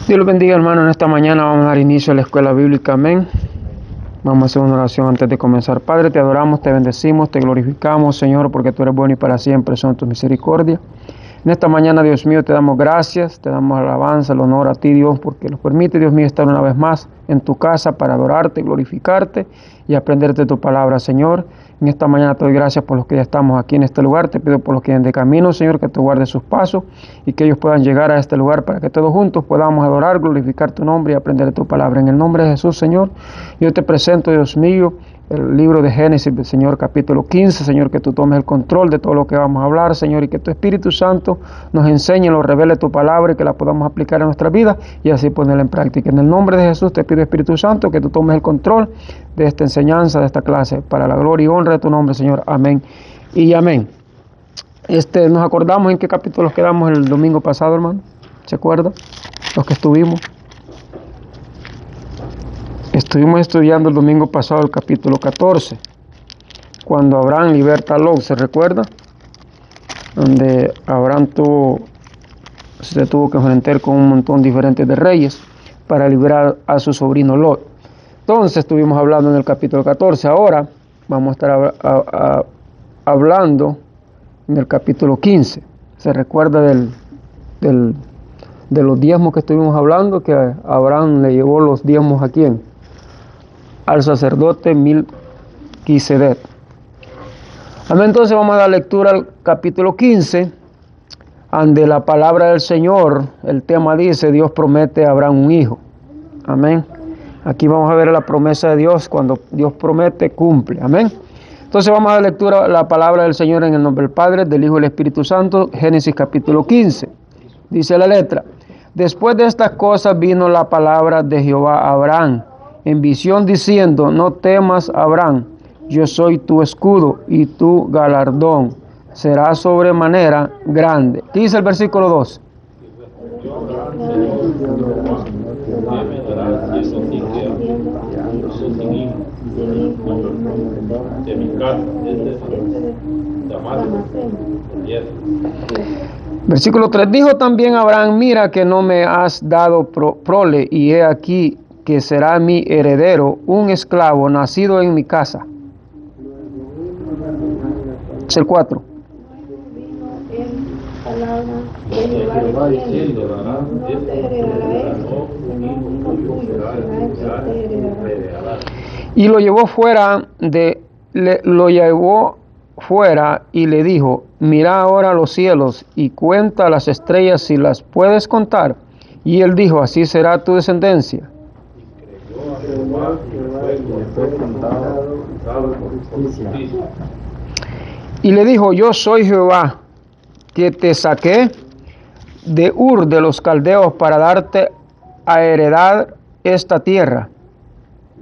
Dios los bendiga, hermano. En esta mañana vamos a dar inicio a la escuela bíblica. Amén. Vamos a hacer una oración antes de comenzar. Padre, te adoramos, te bendecimos, te glorificamos, Señor, porque tú eres bueno y para siempre son tus misericordias. En esta mañana, Dios mío, te damos gracias, te damos alabanza, el honor a ti, Dios, porque nos permite, Dios mío, estar una vez más en tu casa para adorarte, glorificarte y aprenderte tu palabra, Señor. En esta mañana te doy gracias por los que ya estamos aquí en este lugar. Te pido por los que vienen de camino, Señor, que tú guardes sus pasos y que ellos puedan llegar a este lugar para que todos juntos podamos adorar, glorificar tu nombre y aprender tu palabra. En el nombre de Jesús, Señor, yo te presento, Dios mío, el libro de Génesis, Señor, capítulo 15, Señor, que tú tomes el control de todo lo que vamos a hablar, Señor, y que tu Espíritu Santo nos enseñe, nos revele tu palabra y que la podamos aplicar en nuestra vida y así ponerla en práctica. En el nombre de Jesús te pido, Espíritu Santo, que tú tomes el control de esta enseñanza, de esta clase, para la gloria y honra de tu nombre, Señor. Amén y amén. Nos acordamos en qué capítulos quedamos el domingo pasado, hermano. ¿Se acuerda? Los que estuvimos. Estuvimos estudiando el domingo pasado el capítulo 14, cuando Abraham liberta a Lot, ¿se recuerda? Donde Abraham se tuvo que enfrentar con un montón diferente de reyes para liberar a su sobrino Lot. Entonces estuvimos hablando en el capítulo 14. Ahora vamos a estar hablando en el capítulo 15. ¿Se recuerda de los diezmos que estuvimos hablando? Que Abraham le llevó los diezmos ¿a quién? Al sacerdote Melquisedec. Amén. Entonces vamos a dar lectura al capítulo 15, donde la palabra del Señor, el tema dice, Dios promete a Abraham un hijo. Amén. Aquí vamos a ver la promesa de Dios. Cuando Dios promete, cumple. Amén. Entonces vamos a dar lectura a la palabra del Señor en el nombre del Padre, del Hijo y del Espíritu Santo. Génesis capítulo 15. Dice la letra: Después de estas cosas vino la palabra de Jehová a Abraham en visión diciendo: No temas, Abraham, yo soy tu escudo y tu galardón será sobremanera grande. ¿Qué dice el versículo 2? Versículo 3. Dijo también Abraham: Mira que no me has dado prole, y he aquí que será mi heredero un esclavo nacido en mi casa. Es el 4. Y lo llevó fuera y le dijo: Mira ahora los cielos y cuenta las estrellas si las puedes contar. Y él dijo: Así será tu descendencia. Y le dijo: Yo soy Jehová, que te saqué de Ur de los Caldeos para darte a heredar esta tierra.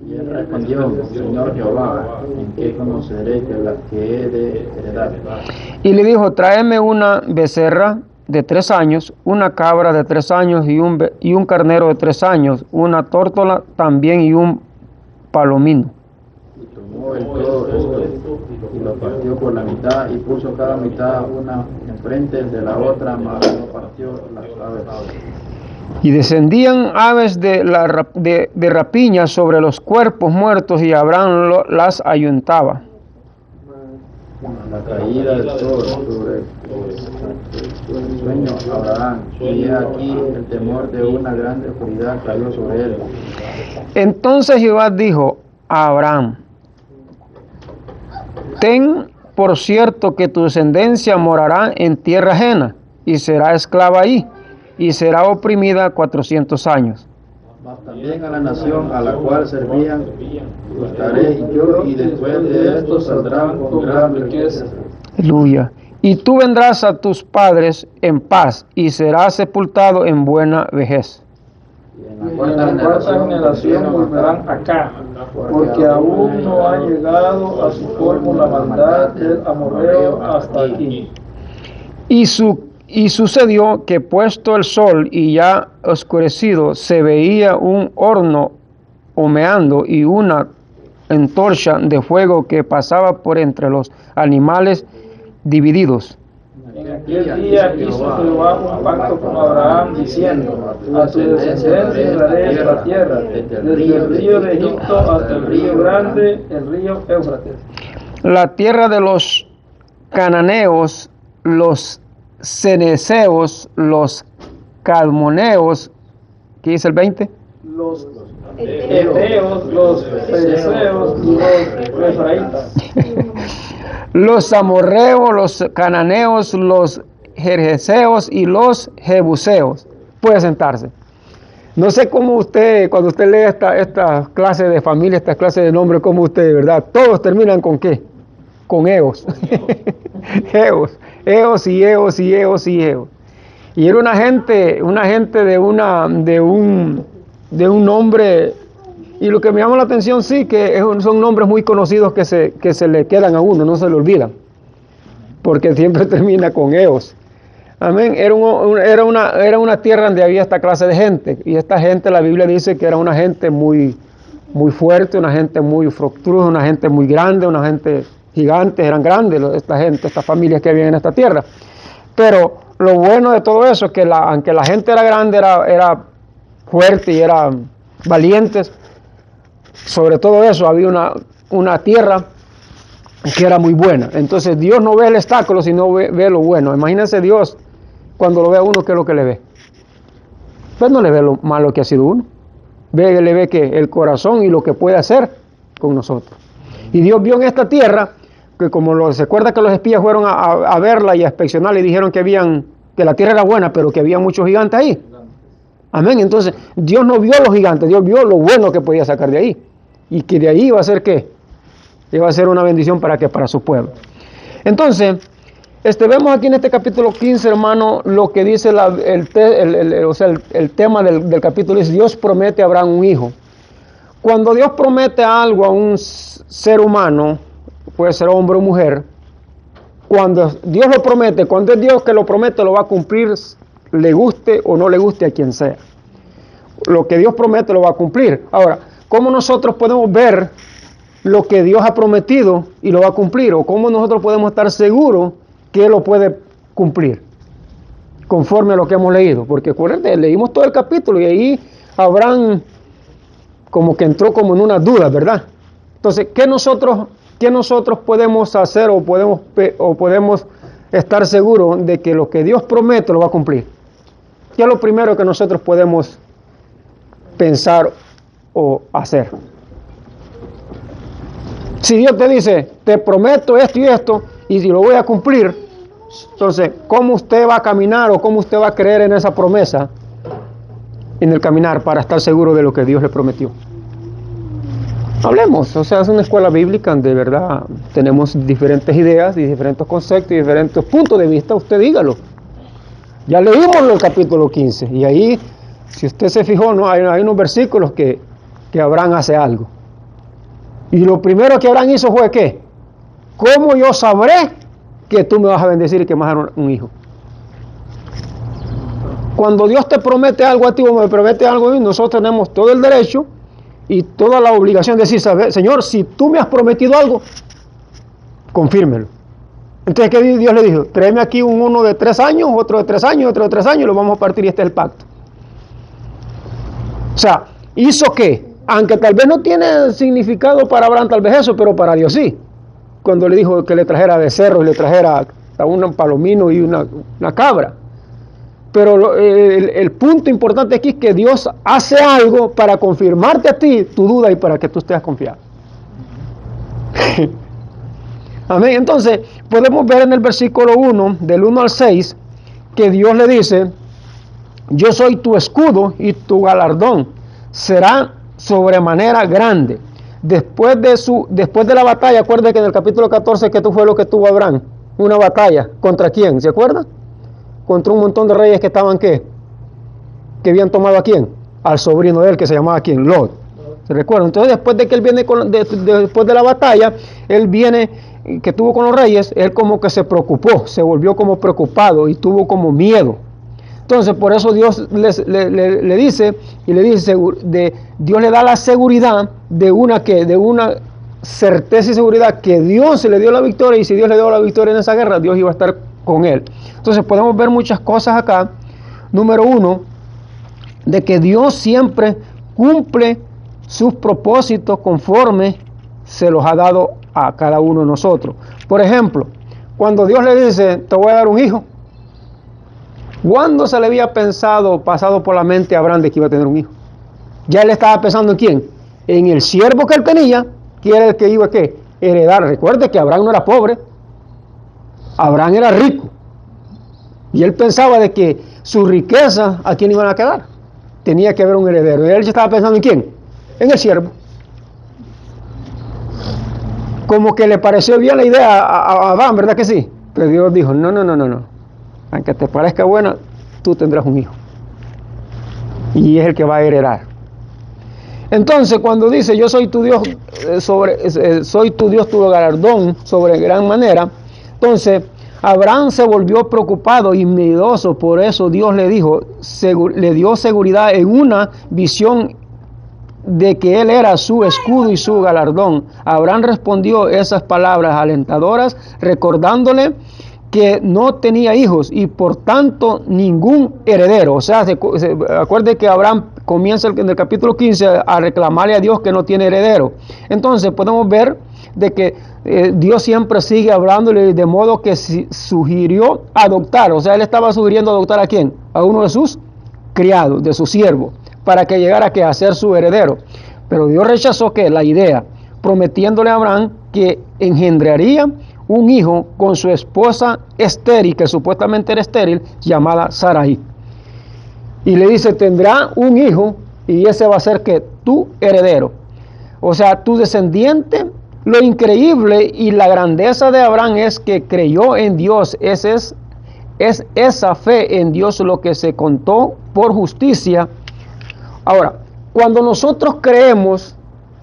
Y él respondió: Señor Jehová, ¿en qué conoceré que he de heredar? Y le dijo: Tráeme una becerra de 3 años, una cabra de 3 años y un carnero de 3 años, una tórtola también y un palomino. Y tomó el todo esto y lo partió por la mitad y puso cada mitad una enfrente de la otra, mas no partió las aves. Y descendían aves de rapiña sobre los cuerpos muertos, y Abraham las ayuntaba. La caída del sol sobre el sueño Abraham, y he aquí el temor de una grande oscuridad cayó sobre él. Entonces Jehová dijo a Abraham: Ten por cierto que tu descendencia morará en tierra ajena, y será esclava ahí, y será oprimida 400 años. Mas también a la nación a la cual servían gustaré yo, y después de esto saldrán con gran riqueza. Aleluya. Y tú vendrás a tus padres en paz, y serás sepultado en buena vejez. Y en la cuarta generación volverán acá, porque aún no ha llegado a su colmo la maldad del amorreo hasta aquí. Y sucedió que puesto el sol y ya oscurecido, se veía un horno humeando y una antorcha de fuego que pasaba por entre los animales divididos. En aquel día hizo Jehová un pacto con Abraham, diciendo: a tu descendencia daré la tierra, desde el río de Egipto hasta el río grande, el río Éufrates. La tierra de los cananeos, los ceneseos, los calmoneos, ¿qué dice el 20? Los heteos, los fereceos y los efraitas. Los amorreos, los cananeos, los jerjeseos y los jebuseos. Puede sentarse. No sé cómo usted, cuando usted lee esta clase de familia, esta clase de nombres, como usted, ¿verdad? Todos terminan con ¿qué? Con eos. Eos y eos y eos y eos. Y era una gente de un nombre, y lo que me llama la atención sí, que son nombres muy conocidos que se le quedan a uno, no se le olvidan, porque siempre termina con eos. Amén. Era una tierra donde había esta clase de gente, y esta gente, la Biblia dice que era una gente muy, muy fuerte, una gente muy fructuosa, una gente muy grande, una gente gigante, eran grandes esta gente, estas familias que vivían en esta tierra. Pero lo bueno de todo eso es que aunque la gente era grande, era fuerte y eran valientes, sobre todo eso había una tierra que era muy buena. Entonces Dios no ve el obstáculo, sino ve lo bueno. Imagínense Dios cuando lo ve a uno, ¿qué es lo que le ve? Pues no le ve lo malo que ha sido uno. Le ve que el corazón y lo que puede hacer con nosotros. Y Dios vio en esta tierra, que como se acuerda que los espías fueron a verla y a inspeccionarla y dijeron que la tierra era buena, pero que había muchos gigantes ahí. Amén. Entonces, Dios no vio los gigantes, Dios vio lo bueno que podía sacar de ahí. Y que de ahí iba a ser ¿qué? Iba a ser una bendición para ¿qué? Para su pueblo. Entonces, vemos aquí en este capítulo 15, hermano, lo que dice el tema del capítulo es: Dios promete a Abraham un hijo. Cuando Dios promete algo a un ser humano, puede ser hombre o mujer, cuando Dios lo promete, cuando es Dios que lo promete, lo va a cumplir, le guste o no le guste a quien sea. Lo que Dios promete lo va a cumplir. Ahora, ¿cómo nosotros podemos ver lo que Dios ha prometido y lo va a cumplir? ¿O cómo nosotros podemos estar seguros que Él lo puede cumplir? Conforme a lo que hemos leído. Porque acuérdense, leímos todo el capítulo y ahí Abraham como que entró como en una duda, ¿verdad? Entonces, ¿qué nosotros podemos hacer o podemos estar seguros de que lo que Dios promete lo va a cumplir? ¿Qué es lo primero que nosotros podemos pensar o hacer? Si Dios te dice, te prometo esto y esto, y si lo voy a cumplir, entonces, ¿cómo usted va a caminar o cómo usted va a creer en esa promesa en el caminar para estar seguro de lo que Dios le prometió? Hablemos, o sea, es una escuela bíblica, de verdad, tenemos diferentes ideas y diferentes conceptos y diferentes puntos de vista, usted dígalo. Ya leímos el capítulo 15 y ahí, si usted se fijó, ¿no? hay unos versículos que Abraham hace algo. Y lo primero que Abraham hizo fue ¿qué? ¿Cómo yo sabré que tú me vas a bendecir y que me vas a dar un hijo? Cuando Dios te promete algo a ti o me promete algo a mí, nosotros tenemos todo el derecho y toda la obligación de decir, Señor, si tú me has prometido algo, confírmelo. Entonces, ¿qué Dios le dijo? Tráeme aquí uno de 3 años, otro de 3 años, otro de 3 años, y lo vamos a partir y este es el pacto. O sea, ¿hizo qué? Aunque tal vez no tiene significado para Abraham, tal vez eso, pero para Dios sí. Cuando le dijo que le trajera becerros y le trajera a un palomino y una cabra. Pero el punto importante aquí es que Dios hace algo para confirmarte a ti tu duda y para que tú estés confiado. Amén. Entonces, podemos ver en el versículo 1, del 1 al 6, que Dios le dice: yo soy tu escudo y tu galardón será sobremanera grande. Después de la batalla, acuérdate que en el capítulo 14 que fue lo que tuvo Abraham, una batalla, ¿contra quién? ¿Se acuerdan? Contra un montón de reyes que estaban ¿qué? Que habían tomado ¿a quién? Al sobrino de él que se llamaba ¿quién? Lot. ¿Se recuerdan? Entonces después de que él viene después de la batalla, él viene que tuvo con los reyes, él como que se preocupó, se volvió como preocupado y tuvo como miedo. Entonces por eso Dios le dice, y le dice, Dios le da la seguridad de una certeza y seguridad que Dios se le dio la victoria, y si Dios le dio la victoria en esa guerra, Dios iba a estar con él. Entonces podemos ver muchas cosas acá. Número uno, de que Dios siempre cumple sus propósitos conforme se los ha dado a cada uno de nosotros. Por ejemplo, cuando Dios le dice, te voy a dar un hijo, ¿cuándo se le había pasado por la mente a Abraham de que iba a tener un hijo? Ya él estaba pensando en quién, en el siervo que él tenía, que era el que iba a ¿qué? Heredar. Recuerde que Abraham no era pobre, Abraham era rico, y él pensaba de que su riqueza, ¿a quién iban a quedar? Tenía que haber un heredero. Y él ya estaba pensando en quién, en el siervo. Como que le pareció bien la idea a Abraham, ¿verdad que sí? Pero Dios dijo, no. Aunque te parezca buena, tú tendrás un hijo. Y es el que va a heredar. Entonces, cuando dice, yo soy tu Dios, soy tu Dios, tu galardón, sobre gran manera, entonces, Abraham se volvió preocupado y miedoso, por eso Dios le dijo, le dio seguridad en una visión de que él era su escudo y su galardón. Abraham respondió esas palabras alentadoras, recordándole que no tenía hijos y por tanto ningún heredero. O sea, acuerde que Abraham comienza en el capítulo 15 a reclamarle a Dios que no tiene heredero. Entonces podemos ver de que Dios siempre sigue hablándole, de modo que sugirió adoptar. O sea, él estaba sugiriendo adoptar ¿a quién? A uno de sus criados, de su siervo, para que llegara a ser su heredero. Pero Dios rechazó que la idea, prometiéndole a Abraham que engendraría un hijo con su esposa estéril, que supuestamente era estéril, llamada Sarai. Y le dice, tendrá un hijo y ese va a ser que tu heredero. O sea, tu descendiente. Lo increíble y la grandeza de Abraham es que creyó en Dios. Es esa fe en Dios lo que se contó por justicia. Ahora, cuando nosotros creemos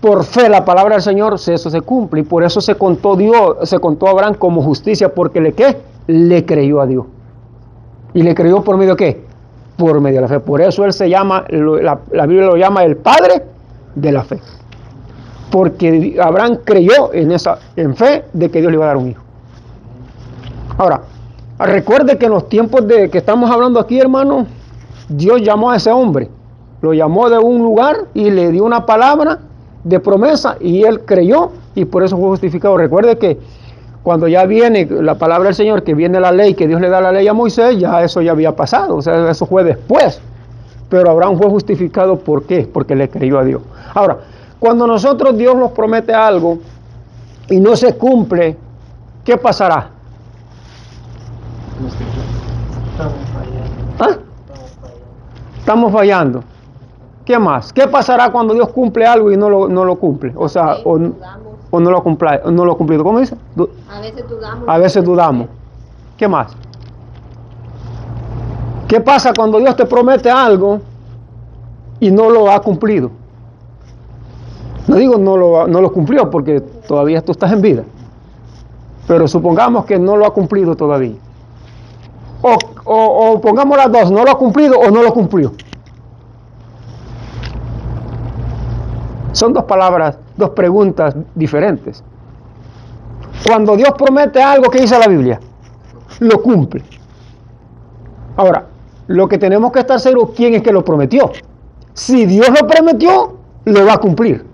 por fe la palabra del Señor, eso se cumple. Y por eso se contó a Abraham como justicia, porque le creyó a Dios. ¿Y le creyó por medio de qué? Por medio de la fe. Por eso él se llama, la Biblia lo llama el padre de la fe. Porque Abraham creyó en fe de que Dios le iba a dar un hijo. Ahora, recuerde que en los tiempos de que estamos hablando aquí, hermano, Dios llamó a ese hombre, lo llamó de un lugar y le dio una palabra de promesa y él creyó y por eso fue justificado. Recuerde que cuando ya viene la palabra del Señor, que viene la ley, que Dios le da la ley a Moisés, ya eso ya había pasado, o sea, eso fue después. Pero Abraham fue justificado, ¿por qué? Porque le creyó a Dios. Ahora, cuando nosotros Dios nos promete algo y no se cumple, ¿qué pasará? ¿Ah? Estamos fallando. ¿Qué más? ¿Qué pasará cuando Dios cumple algo y no lo cumple? O sea, o no lo ha cumplido. ¿Cómo dice? A veces dudamos. ¿Qué más? ¿Qué pasa cuando Dios te promete algo y no lo ha cumplido? No digo no lo cumplió porque todavía tú estás en vida. Pero supongamos que no lo ha cumplido todavía. O pongamos las dos, no lo ha cumplido o no lo cumplió. Son dos palabras, dos preguntas diferentes. Cuando Dios promete algo, ¿qué dice la Biblia? Lo cumple. Ahora, lo que tenemos que estar seguros, ¿quién es que lo prometió? Si Dios lo prometió, lo va a cumplir.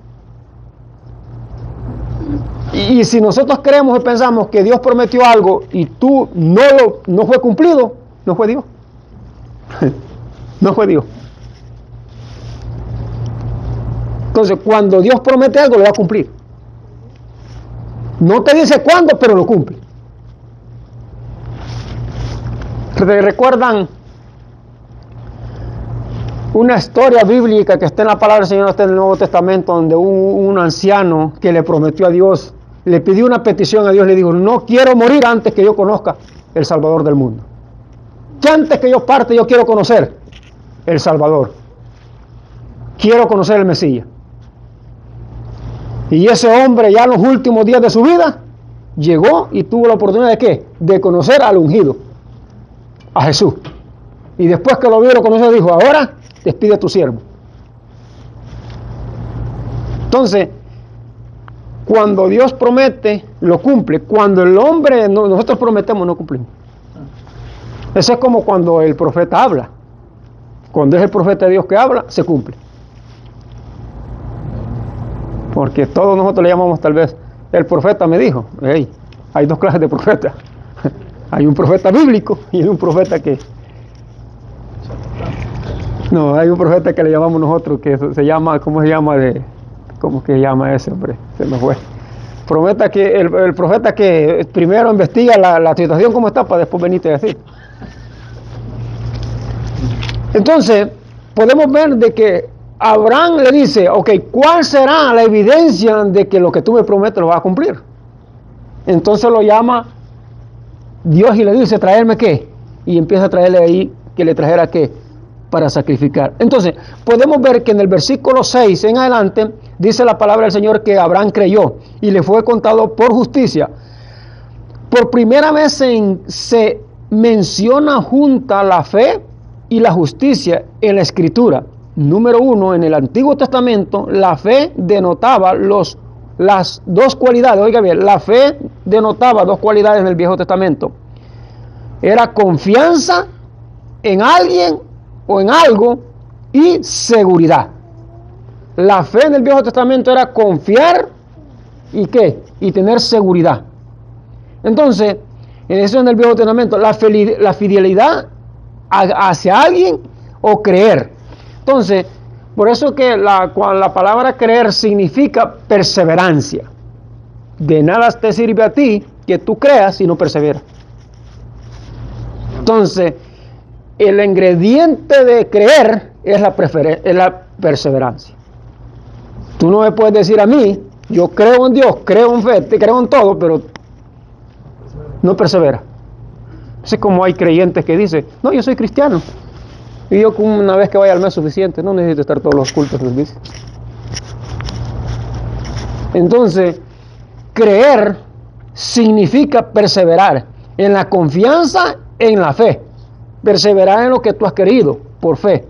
Y si nosotros creemos y pensamos que Dios prometió algo y tú no fue cumplido, no fue Dios. No fue Dios. Entonces, cuando Dios promete algo, lo va a cumplir. No te dice cuándo, pero lo cumple. ¿Recuerdan una historia bíblica que está en la palabra del Señor, está en el Nuevo Testamento, donde un anciano que le prometió a Dios, le pidió una petición a Dios, le dijo, no quiero morir antes que yo conozca el Salvador del mundo. Que antes que yo parte, yo quiero conocer el Salvador. Quiero conocer el Mesías. Y ese hombre ya en los últimos días de su vida, llegó y tuvo la oportunidad de ¿qué? De conocer al ungido, a Jesús. Y después que lo vio y lo conoció, dijo, ahora despide a tu siervo. Entonces, cuando Dios promete, lo cumple. Cuando el hombre, nosotros prometemos, no cumplimos. Eso es como cuando el profeta habla. Cuando es el profeta de Dios que habla, se cumple. Porque todos nosotros le llamamos tal vez, el profeta me dijo, hey, hay dos clases de profetas. Hay un profeta bíblico y hay un profeta que... No, hay un profeta que le llamamos nosotros, que se llama, ¿cómo se llama? ¿Cómo que se llama ese hombre? Se me fue. El profeta que primero investiga la situación como está para después venirte a decir. Entonces, podemos ver de que Abraham le dice, ok, ¿cuál será la evidencia de que lo que tú me prometes lo vas a cumplir? Entonces lo llama Dios y le dice, ¿traerme qué? Y empieza a traerle ahí que le trajera qué para sacrificar. Entonces, podemos ver que en el versículo 6 en adelante dice la palabra del Señor que Abraham creyó y le fue contado por justicia. Por primera vez se menciona junta la fe y la justicia en la Escritura. Número 1, en el Antiguo Testamento, la fe denotaba las dos cualidades. Oiga bien, la fe denotaba dos cualidades en el Viejo Testamento. Era confianza en alguien o en algo y seguridad. La fe en el Viejo Testamento era confiar y ¿qué? Y tener seguridad. Entonces, eso en el Viejo Testamento, la fidelidad hacia alguien o creer. Entonces, por eso que la palabra creer significa perseverancia. De nada te sirve a ti que tú creas si no perseveras. Entonces, el ingrediente de creer es la perseverancia. Tú no me puedes decir a mí, yo creo en Dios, creo en fe, creo en todo, pero no persevera. Es como hay creyentes que dicen, no, yo soy cristiano. Y yo con una vez que vaya al mes es suficiente, no necesito estar todos los cultos, les dice. Entonces, creer significa perseverar en la confianza, en la fe. Perseverar en lo que tú has querido, por fe.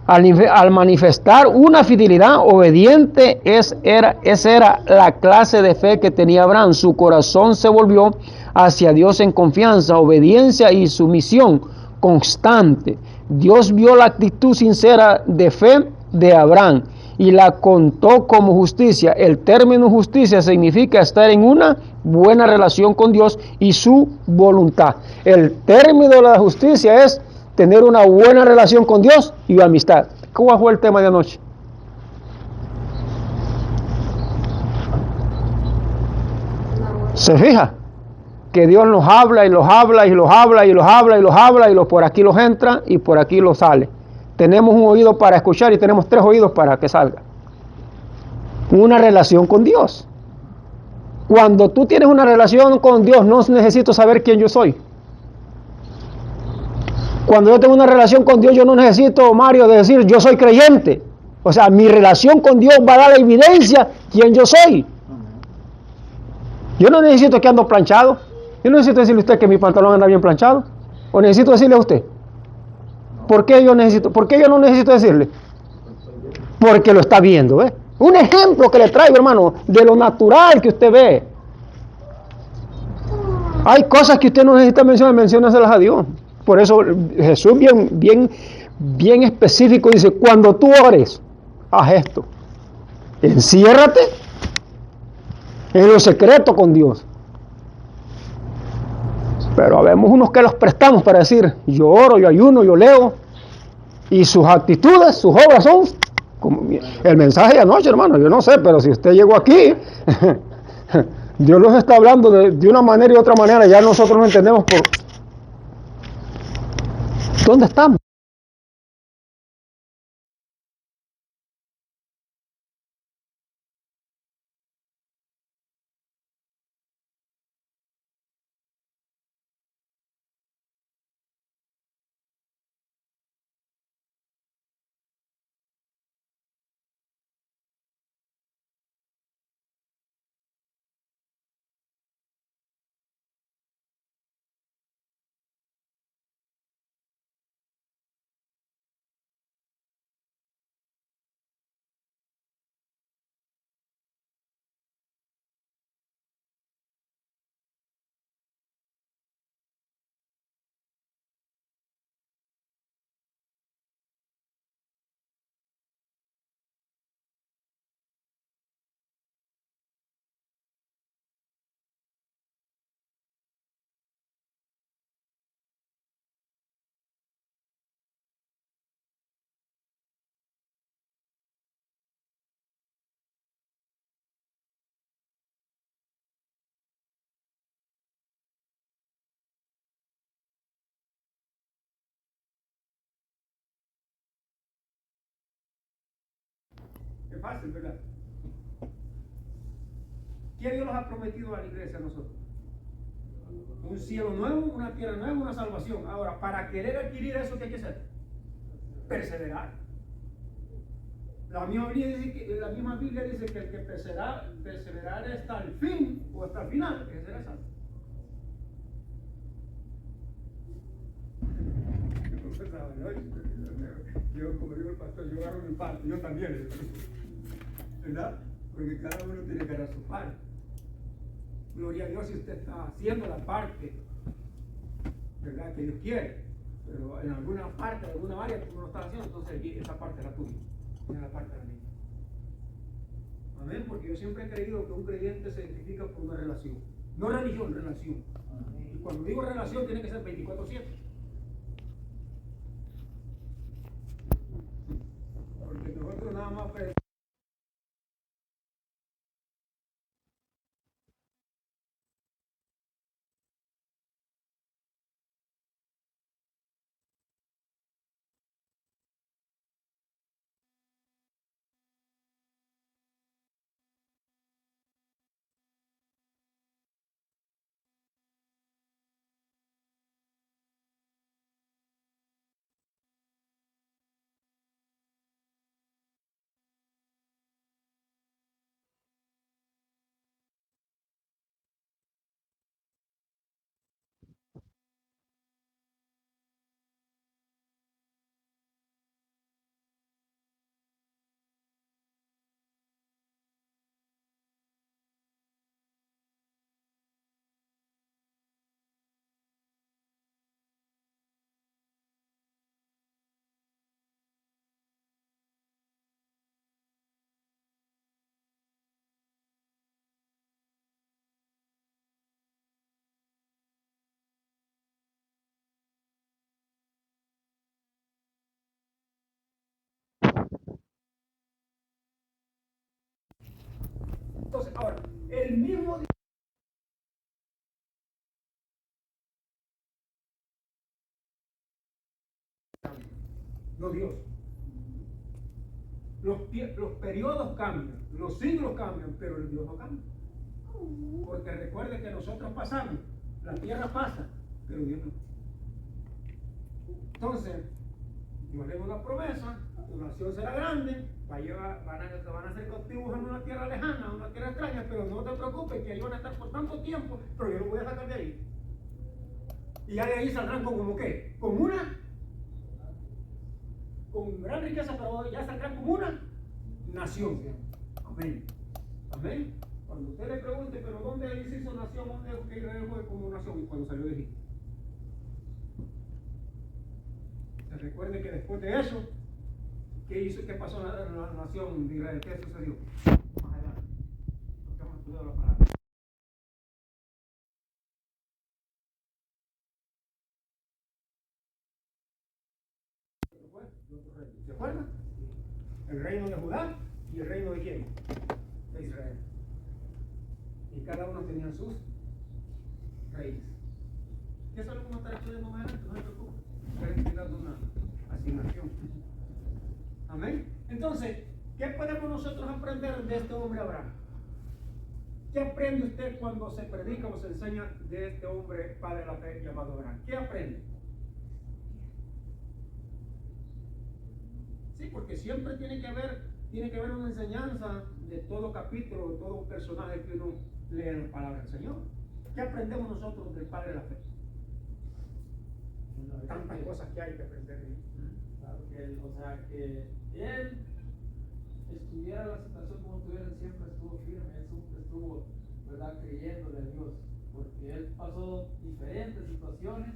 Al manifestar una fidelidad obediente, esa era la clase de fe que tenía Abraham. Su corazón se volvió hacia Dios en confianza, obediencia y sumisión constante. Dios vio la actitud sincera de fe de Abraham y la contó como justicia. El término justicia significa estar en una buena relación con Dios y su voluntad. El término de la justicia es tener una buena relación con Dios y amistad. ¿Cómo fue el tema de anoche? ¿Se fija? Que Dios nos habla y los habla y los habla y los habla y los habla y por aquí los entra y por aquí los sale. Tenemos un oído para escuchar y tenemos 3 oídos para que salga. Una relación con Dios. Cuando tú tienes una relación con Dios, no necesito saber quién yo soy. Cuando yo tengo una relación con Dios, yo no necesito, Mario, de decir yo soy creyente. O sea, mi relación con Dios va a dar la evidencia quién yo soy. Yo no necesito que ando planchado. Yo no necesito decirle a usted que mi pantalón anda bien planchado. ¿O necesito decirle a usted? ¿Por qué yo no necesito decirle? Porque lo está viendo, ¿eh? Un ejemplo que le traigo, hermano, de lo natural que usted ve. Hay cosas que usted no necesita mencionar, menciónaselas a Dios. Por eso Jesús bien específico dice, cuando tú ores, haz esto. Enciérrate en lo secreto con Dios. Pero habemos unos que los prestamos para decir, yo oro, yo ayuno, yo leo, y sus actitudes, sus obras son como el mensaje de anoche, hermano. Yo no sé, pero si usted llegó aquí, Dios los está hablando de una manera y otra manera, ya nosotros no entendemos por dónde estamos. fácil, ¿verdad? ¿Qué Dios nos ha prometido a la iglesia a nosotros? Un cielo nuevo, una tierra nueva, una salvación. Ahora, para querer adquirir eso, ¿qué hay que hacer? Perseverar. La misma Biblia dice que el que perseverar hasta el fin o hasta el final, ese será salvo. Yo, como digo el pastor, yo agarro mi parte, yo también, ¿verdad? Porque cada uno tiene que dar su parte. Gloria a Dios si usted está haciendo la parte, ¿verdad? Que Dios quiere. Pero en alguna parte, en alguna área que uno no está haciendo, entonces esa parte es la tuya, es la parte de la mía. Amén, porque yo siempre he creído que un creyente se identifica por una relación. No religión, relación. Y cuando digo relación, tiene que ser 24/7. Porque nosotros nada más entonces, ahora, el mismo no Dios. Los periodos cambian, los siglos cambian, pero el Dios no cambia. Porque recuerde que nosotros pasamos, la tierra pasa, pero Dios no. Entonces, Dios le dio una promesa, tu nación será grande, van a ser cautivos en una tierra lejana, una tierra extraña, pero no te preocupes que ellos van a estar por tanto tiempo, pero yo los voy a sacar de ahí. Y ya de ahí saldrán como ¿qué? Con gran riqueza, pero ya saldrán como una nación. Amén. Amén. Cuando usted le pregunte, pero ¿dónde se hizo nación? ¿Dónde que Israel fue como nación? Y cuando salió de Egipto. Se recuerde que después de eso, ¿qué pasó en la nación de Israel? ¿Qué sucedió? Más adelante. Porque hemos estudiado la palabra. ¿Se acuerdan? El reino de Judá y el reino de quién? De Israel. Y cada uno tenía sus reyes. ¿Qué es lo que vamos a estar estudiando más adelante? No se preocupe. Estoy dando una asignación. Amén. Entonces, ¿qué podemos nosotros aprender de este hombre Abraham? ¿Qué aprende usted cuando se predica o se enseña de este hombre padre de la fe llamado Abraham? ¿Qué aprende? Sí, porque siempre tiene que haber una enseñanza de todo capítulo, de todo personaje que uno lee en la palabra del Señor. ¿Qué aprendemos nosotros del Padre de la Fe? Tantas cosas que hay que aprender de él. Claro que él, o sea, que él estuviera la situación como estuviera, él siempre estuvo firme, él siempre estuvo, ¿verdad?, creyéndole a Dios, porque él pasó diferentes situaciones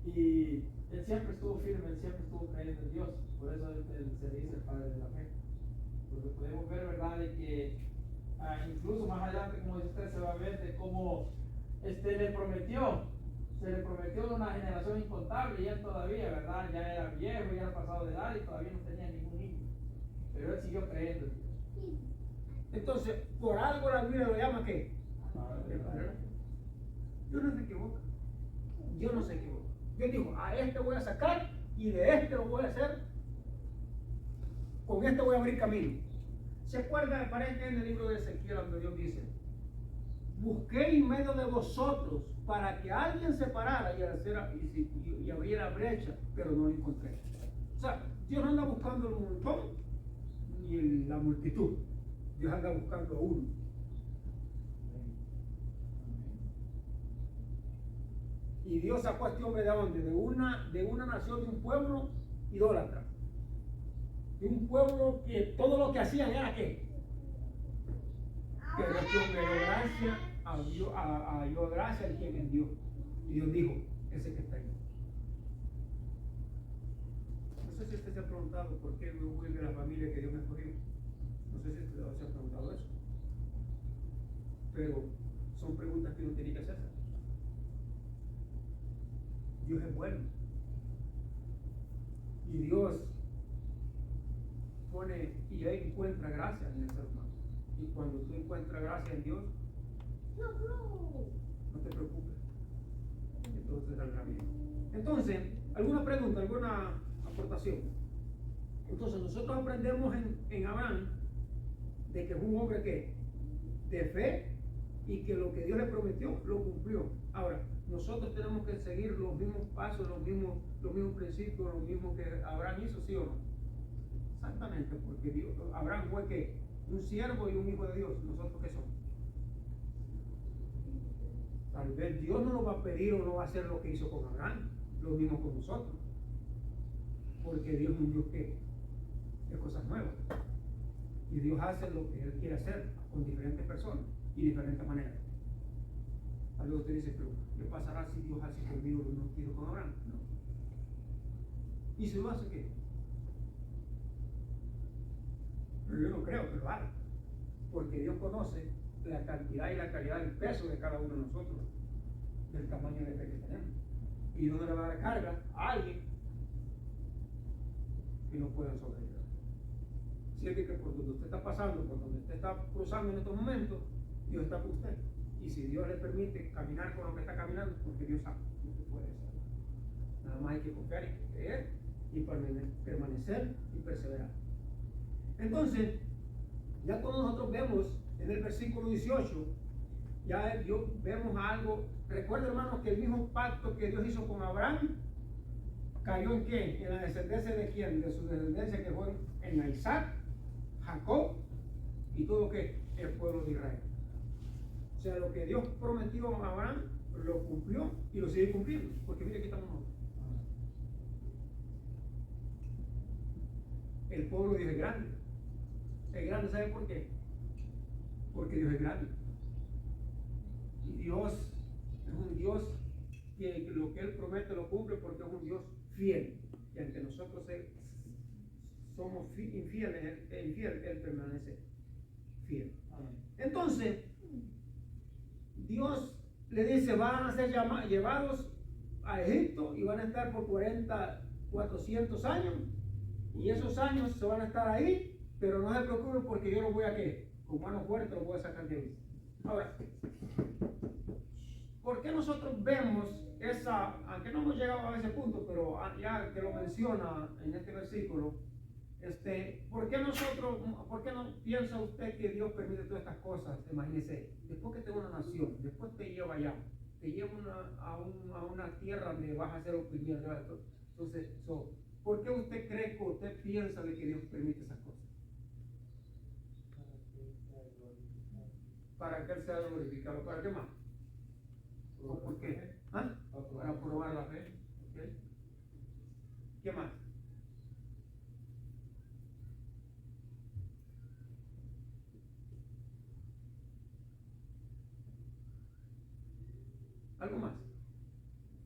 y él siempre estuvo firme, él siempre estuvo creyendo en Dios. Por eso él se dice el Padre de la Fe, porque podemos ver, ¿verdad?, de que incluso más adelante, como dice usted, se va a ver de cómo se le prometió una generación incontable y él todavía, ¿verdad?, ya era viejo, ya era pasado de edad y todavía no tenía ningún niño, pero él siguió creyendo en Dios. Entonces, por algo la Biblia lo llama ¿qué? Dios no se equivoca. Dios no se equivoca. Dios dijo, a este voy a sacar y de este lo voy a hacer, con este voy a abrir camino. ¿Se acuerda? Parece que en el libro de Ezequiel donde Dios dice, busqué en medio de vosotros para que alguien se parara y abriera brecha, pero no lo encontré. O sea, Dios no anda buscando el montón ni la multitud. Dios anda buscando a uno. Y Dios sacó a este hombre de dónde? De una nación, de un pueblo idólatra. De un pueblo que todo lo que hacían era ¿qué? Pero este hombre dio gracia dio gracia al quien envió. Y Dios dijo, ese que está ahí. No sé si usted se ha preguntado por qué yo fui de la familia que Dios me escogió. No sé si usted se ha preguntado eso. Pero son preguntas que uno tiene que hacerse. Dios es bueno. Y Dios pone y ahí encuentra gracia en el ser humano. Y cuando tú encuentras gracia en Dios, no te preocupes. Entonces saldrá bien. Entonces, ¿alguna pregunta, alguna aportación? Entonces, nosotros aprendemos en Abraham de que es un hombre que de fe y que lo que Dios le prometió lo cumplió. Ahora, nosotros tenemos que seguir los mismos pasos, los mismos principios, lo mismo que Abraham hizo, ¿sí o no? Exactamente, porque Abraham fue que un siervo y un hijo de Dios. ¿Nosotros qué somos? Tal vez Dios no nos va a pedir o no va a hacer lo que hizo con Abraham, lo mismo con nosotros, porque Dios es un Dios que de cosas nuevas, y Dios hace lo que Él quiere hacer con diferentes personas y diferentes maneras. Tal vez usted dice, pero ¿qué pasará si Dios hace conmigo lo que hizo con Abraham? No. ¿Y si lo hace qué? Pero yo no creo que lo haga, porque Dios conoce la cantidad y la calidad del peso de cada uno de nosotros, del tamaño de fe que tenemos, y no le va a dar carga a alguien que no pueda sobrellevar. Siente que por donde usted está pasando, por donde usted está cruzando en estos momentos, Dios está con usted. Y si Dios le permite caminar con lo que está caminando, porque Dios sabe lo que puede hacer. Nada más hay que confiar y creer y permanecer y perseverar. Entonces, ya cuando nosotros vemos en el versículo 18, ya vemos algo. Recuerda, hermanos, que el mismo pacto que Dios hizo con Abraham cayó en quién? En la descendencia de quién? De su descendencia, que fue en Isaac, Jacob y todo que el pueblo de Israel. O sea, lo que Dios prometió a Abraham lo cumplió y lo sigue cumpliendo, porque mire, aquí estamos nosotros. El pueblo de Dios es grande. Es grande, ¿sabe por qué? Porque Dios es grande. Y Dios es un Dios que lo que Él promete lo cumple, porque es un Dios fiel. Y aunque nosotros somos infieles, Él permanece fiel. Entonces, Dios le dice, van a ser llevados a Egipto y van a estar por 400 años. Y esos años se van a estar ahí, pero no se preocupen porque yo los voy a ¿qué? Con mano fuerte los voy a sacar de ahí. Ahora, ¿por qué nosotros vemos esa, aunque no hemos llegado a ese punto, pero ya que lo menciona en este versículo, ¿por qué no piensa usted que Dios permite todas estas cosas? Imagínese, después que tengo una nación, después te lleva allá, te lleva a una tierra donde vas a ser oprimido. Entonces, ¿por qué usted cree que usted piensa de que Dios permite esas cosas? Para que Él sea glorificado. ¿Para qué más? ¿Por qué? ¿Ah? Para probar la fe. ¿Okay? ¿Qué más? ¿Algo más?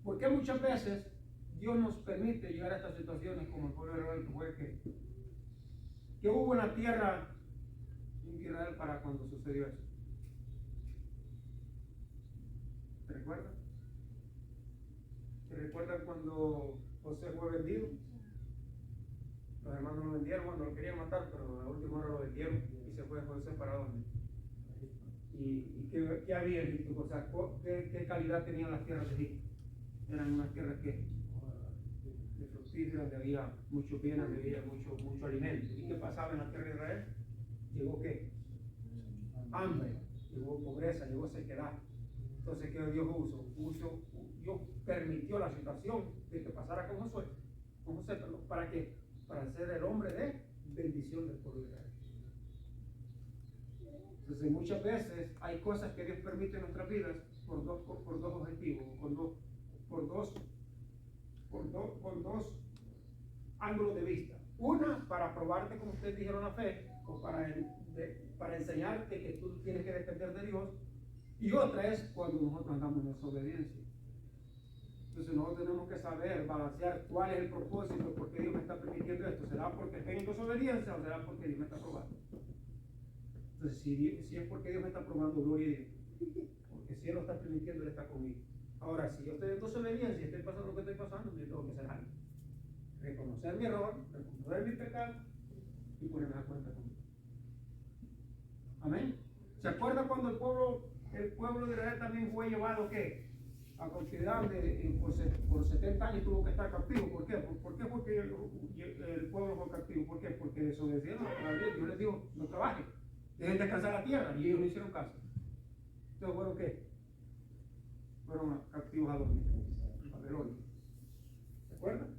¿Por qué muchas veces Dios nos permite llegar a estas situaciones como el pueblo de Israel, que fue que hubo en la tierra en Israel para cuando sucedió eso? ¿Se recuerdan? ¿Se recuerdan cuando José fue vendido? Los hermanos lo vendieron cuando lo querían matar, pero a la última hora lo vendieron y se fue José para dónde. ¿Y qué había en Egipto? O sea, ¿qué calidad tenían las tierras de Egipto? Eran unas tierras que de fructíferas, donde había mucho bien, donde había mucho alimento. ¿Y qué pasaba en la tierra de Israel? llegó ¿qué? Hambre, llegó pobreza, llegó sequedad. Entonces, ¿qué Dios Dios permitió la situación de que pasara con José, perdón, ¿para qué? Para ser el hombre de bendición del pueblo de Israel. Entonces, muchas veces hay cosas que Dios permite en nuestras vidas por dos objetivos, por dos ángulos de vista. Una, para probarte, como ustedes dijeron, la fe, o para enseñarte que tú tienes que depender de Dios. Y otra es cuando nosotros andamos en desobediencia. Entonces nosotros tenemos que saber balancear cuál es el propósito, por qué Dios me está permitiendo esto. ¿Será porque estoy en desobediencia o será porque Dios me está probando? Entonces si es porque Dios me está probando, gloria a Dios. Porque si Él lo está permitiendo, Él está conmigo. Ahora, si yo estoy en desobediencia y estoy pasando lo que estoy pasando, yo tengo que hacer algo. Reconocer mi error, reconocer mi pecado y ponerme a cuenta conmigo. Amén. ¿Se acuerda cuando el pueblo de Israel también fue llevado ¿qué? A cautividad por 70 años tuvo que estar cautivo? ¿Por qué? ¿Por qué fue que el pueblo fue cautivo? ¿Por qué? Porque desobedecieron a la ley. Dios les dijo, no trabajen, dejen descansar la tierra, y ellos no hicieron caso. Entonces, ¿fueron qué? Fueron cautivos a Babilonia. ¿Se acuerdan?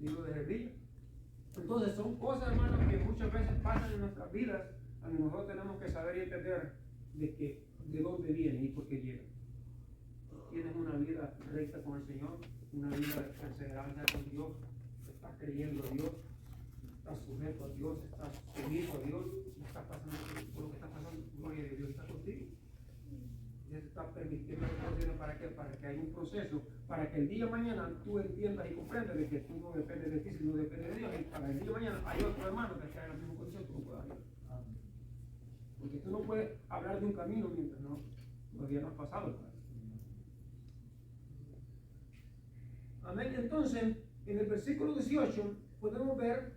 Libro de Jeremías. Entonces son cosas, hermanos, que muchas veces pasan en nuestras vidas, a nosotros tenemos que saber y entender de dónde vienen y por qué llegan. Tienes una vida recta con el Señor, una vida de perseverancia con Dios, estás creyendo a Dios, estás sujeto a Dios, estás sumiso a Dios, y estás pasando por lo que está pasando, gloria de Dios está contigo. Dios está permitiendo para que haya un proceso, para que el día de mañana tú entiendas y comprendas de que tú no dependes de ti, sino dependes de Dios, y para el día de mañana hay otro hermano que está en la misma condición, tú no puedes ayudar. Porque tú no puedes hablar de un camino mientras todavía no has pasado. Amén. Entonces, en el versículo 18 podemos ver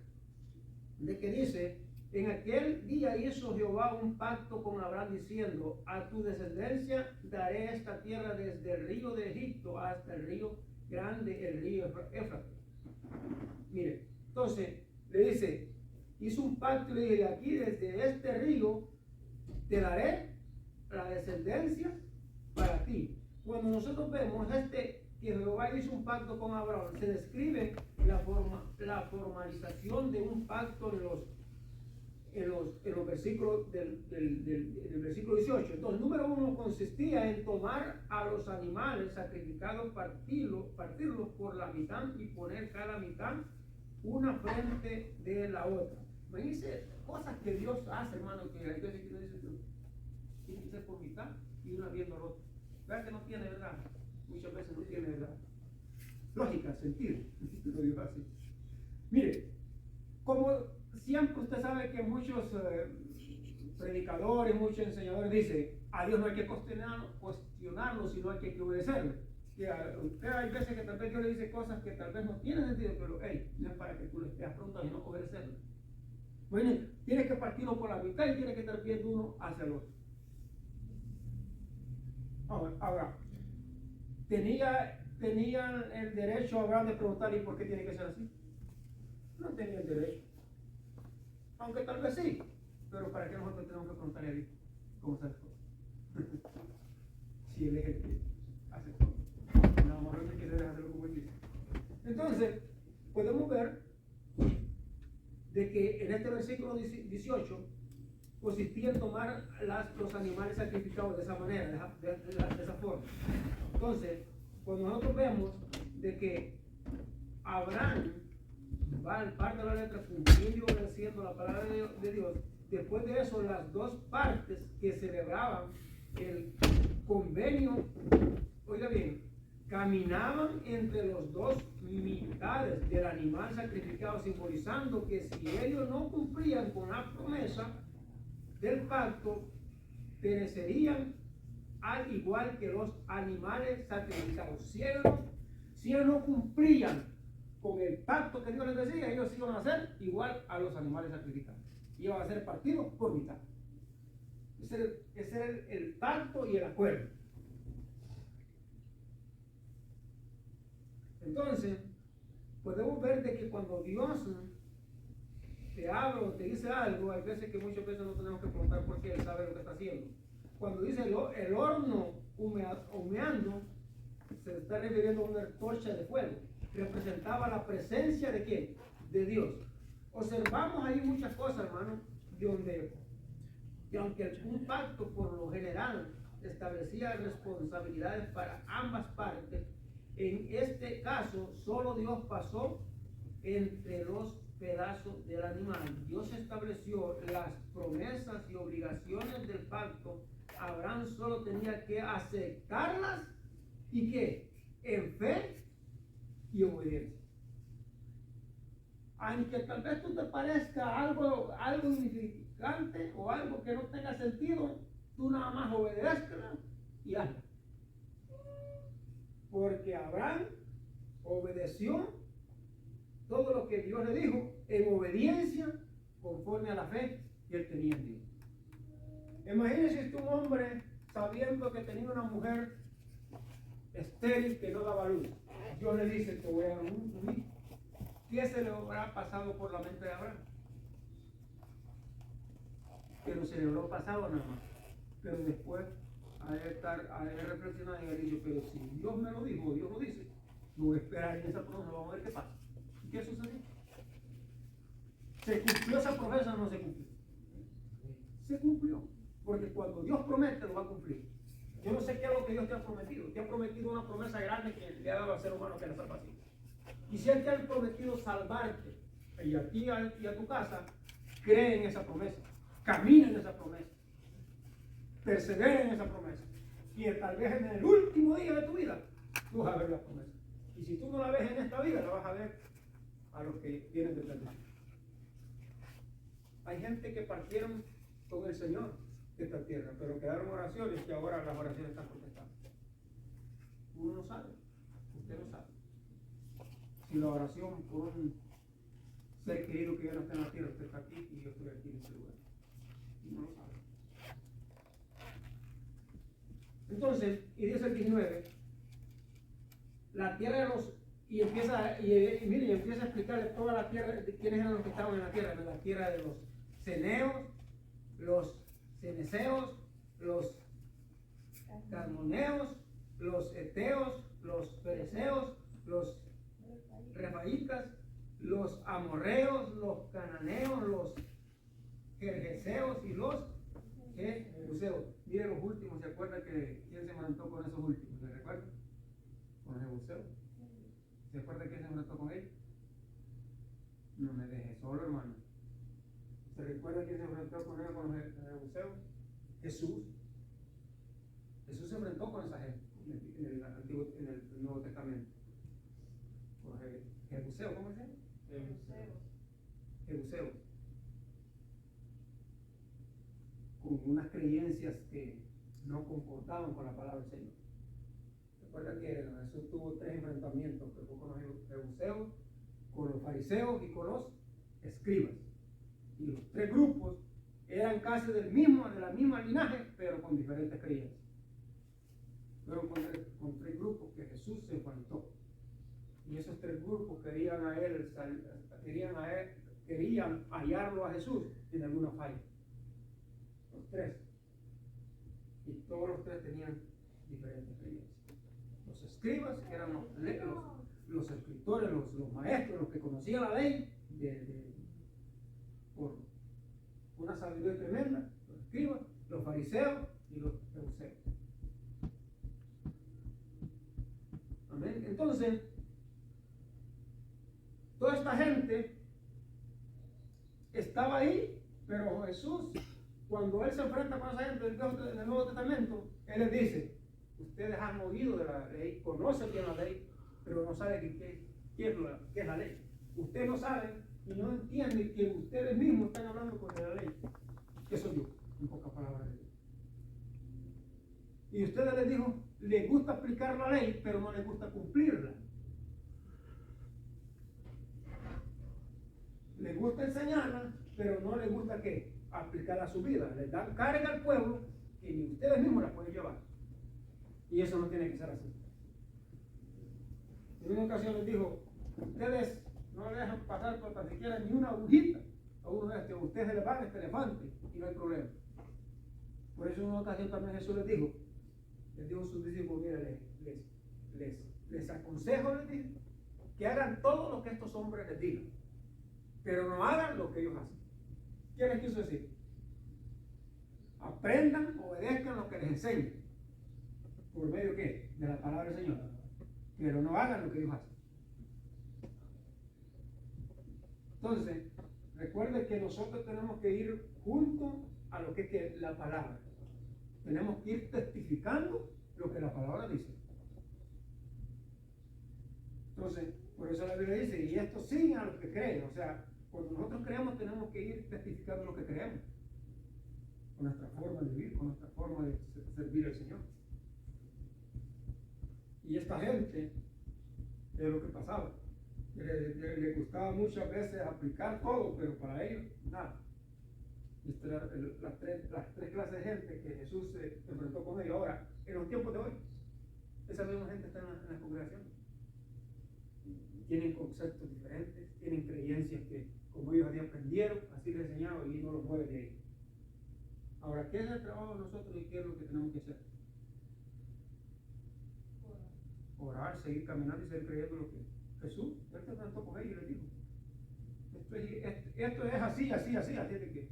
de que dice: en aquel día hizo Jehová un pacto con Abraham diciendo: a tu descendencia daré esta tierra desde el río de Egipto hasta el río grande, el río Éufrates. Mire, entonces le dice, hizo un pacto y le dije: de aquí, desde este río, te daré la descendencia para ti. Cuando nosotros vemos que Jehová hizo un pacto con Abraham, se describe la formalización de un pacto en los versículos del versículo 18. Entonces, número 1 consistía en tomar a los animales sacrificados, partirlos por la mitad y poner cada mitad una frente de la otra. Me dice cosas que Dios hace, hermano, que hay veces que uno dice, tiene que ser por mitad y una viendo al otro. ¿Verdad que no tiene verdad? Muchas veces no tiene verdad. Lógica, sentido. Lo digo así. Mire, como siempre usted sabe que muchos predicadores, muchos enseñadores dicen: a Dios no hay que cuestionarlo, sino hay que obedecerlo. Usted hay veces que tal vez Dios le dice cosas que tal vez no tienen sentido, pero no es para que tú le estés preguntando, sino obedecerlo. Bueno, tienes que partirlo por la mitad y tienes que estar viendo uno hacia el otro. Ahora, ¿tenían el derecho Abraham de preguntar: ¿y por qué tiene que ser así? No tenía el derecho. Aunque tal vez sí, pero ¿para qué nosotros tenemos que preguntarle a Dios cómo está el todo? Si Él es el que hace todo. No, mejor no quiere hacerlo como Él dice. Entonces, podemos ver de que en este versículo 18 consistía en tomar los animales sacrificados de esa manera, de esa forma. Entonces, cuando nosotros vemos de que Abraham va al parte de la letra cumpliendo y obedeciendo la palabra de Dios, después de eso las dos partes que celebraban el convenio, oiga bien, caminaban entre los dos mitades del animal sacrificado, simbolizando que si ellos no cumplían con la promesa del pacto, perecerían al igual que los animales sacrificados. Si ellos no cumplían con el pacto que Dios les decía, ellos iban a ser igual a los animales sacrificados. Iban a ser partidos por mitad. Ese era el pacto y el acuerdo. Entonces, podemos ver de que cuando Dios te habla o te dice algo, hay veces que muchas veces no tenemos que preguntar por qué Él sabe lo que está haciendo. Cuando dice el horno humeando, se está refiriendo a una antorcha de fuego. Representaba la presencia de ¿quién? De Dios. Observamos ahí muchas cosas, hermano, y aunque un pacto por lo general establecía responsabilidades para ambas partes, en este caso solo Dios pasó entre los pedazos del animal. Dios estableció las promesas y obligaciones del pacto. Abraham solo tenía que aceptarlas y ¿qué? En fe y obediencia. Aunque tal vez tú te parezca algo insignificante o algo que no tenga sentido, tú nada más obedézcala y hazlo. Porque Abraham obedeció todo lo que Dios le dijo en obediencia conforme a la fe que él tenía en Dios. Imagínese un hombre sabiendo que tenía una mujer estéril que no daba luz. Dios le dice, te voy a dar un hijo. ¿Qué se le habrá pasado por la mente de Abraham? Pero se le habrá pasado nada más. Pero después, a él reflexionar y haber dicho, pero si Dios me lo dijo, Dios lo dice, no voy a esperar en esa promesa, vamos a ver qué pasa. ¿Y qué sucedió? ¿Se cumplió esa promesa o no se cumplió? Se cumplió. Porque cuando Dios promete, lo va a cumplir. Yo no sé qué es lo que Dios te ha prometido. Te ha prometido una promesa grande que le ha dado al ser humano, que es la salvación. Y si Él te ha prometido salvarte, y a ti y a tu casa, cree en esa promesa. Camina en esa promesa. Persevera en esa promesa. Y tal vez en el último día de tu vida, tú vas a ver la promesa. Y si tú no la ves en esta vida, la vas a ver a los que vienen detrás de ti. Hay gente que partieron con el Señor de esta tierra, pero quedaron oraciones y ahora las oraciones están contestadas. Uno no sabe, usted no sabe. Si la oración por un ser querido que ya no está en la tierra, usted está aquí y yo estoy aquí en este lugar. Uno no sabe. Entonces, y dice el 19, la tierra de los, y empieza a explicarle toda la tierra, de quiénes eran los que estaban en la tierra de los ceneos, los ceneseos, los carmoneos, los eteos, los fereceos, los refaitas, los amorreos, los cananeos, los gergeseos y los jebuseos. Miren los últimos, ¿se acuerdan que quién se enfrentó con esos últimos? ¿Se recuerdan? Con los jebuseos. ¿Se acuerdan quién se enfrentó con ellos? No me deje solo, hermano. ¿Se recuerda quién se enfrentó con ellos, con los jebuseos? Jesús. Jesús se enfrentó con esa gente en el Nuevo Testamento. Con jebuseos, ¿cómo se llama? Jebuseos. Con unas creencias que no comportaban con la palabra del Señor. Recuerda que Jesús tuvo 3 enfrentamientos, que fue con los jebuseos, con los fariseos y con los escribas. Y los 3 grupos eran casi de la misma linaje, pero con diferentes creencias. Fueron con 3 grupos que Jesús se enfrentó. Y esos 3 grupos querían hallarlo a Jesús en alguna falla. Los 3. Y todos los 3 tenían diferentes creencias. Los escribas, que eran los escritores, los maestros, los que conocían la ley por una sabiduría tremenda, los escribas, los fariseos y los jebuseos. Amén. Entonces, toda esta gente estaba ahí, pero Jesús, cuando Él se enfrenta con esa gente del Nuevo Testamento, Él les dice, ustedes han oído de la ley, conocen bien la ley, pero no saben qué es la ley. Ustedes no saben y no entienden que ustedes mismos están hablando con la ley. ¿Qué soy yo? En pocas palabras. Y ustedes les dijo, les gusta aplicar la ley, pero no les gusta cumplirla. Les gusta enseñarla, pero no les gusta ¿qué? Aplicarla a su vida. Les dan carga al pueblo y ni ustedes mismos la pueden llevar. Y eso no tiene que ser así. En una ocasión les dijo, ustedes no le dejan pasar por tan siquiera ni una agujita a a uno a usted se le va este elefante y no hay problema. Por eso en una ocasión también Jesús les dijo a sus discípulos, mira, les aconsejo, les dijo, que hagan todo lo que estos hombres les digan, pero no hagan lo que ellos hacen. ¿Qué les quiso decir? Aprendan, obedezcan lo que les enseñen. ¿Por medio qué? De la palabra del Señor. Pero no hagan lo que ellos hacen. Entonces, recuerde que nosotros tenemos que ir junto a lo que es que la palabra. Tenemos que ir testificando lo que la palabra dice. Entonces, por eso la Biblia dice, y esto sí a los que creen. O sea, cuando nosotros creemos tenemos que ir testificando lo que creemos. Con nuestra forma de vivir, con nuestra forma de servir al Señor. Y esta gente, es lo que pasaba. Le gustaba muchas veces aplicar todo, pero para ellos, nada. Las tres clases de gente que Jesús se enfrentó con ellos. Ahora, en los tiempos de hoy, esa misma gente está en la congregación. Tienen conceptos diferentes, tienen creencias que, como ellos así aprendieron, así les enseñaron y no los mueven de ahí. Ahora, ¿qué es el trabajo de nosotros y qué es lo que tenemos que hacer? Orar, seguir caminando y seguir creyendo lo que Jesús, él se trató con ellos y les dijo, esto es así, así de que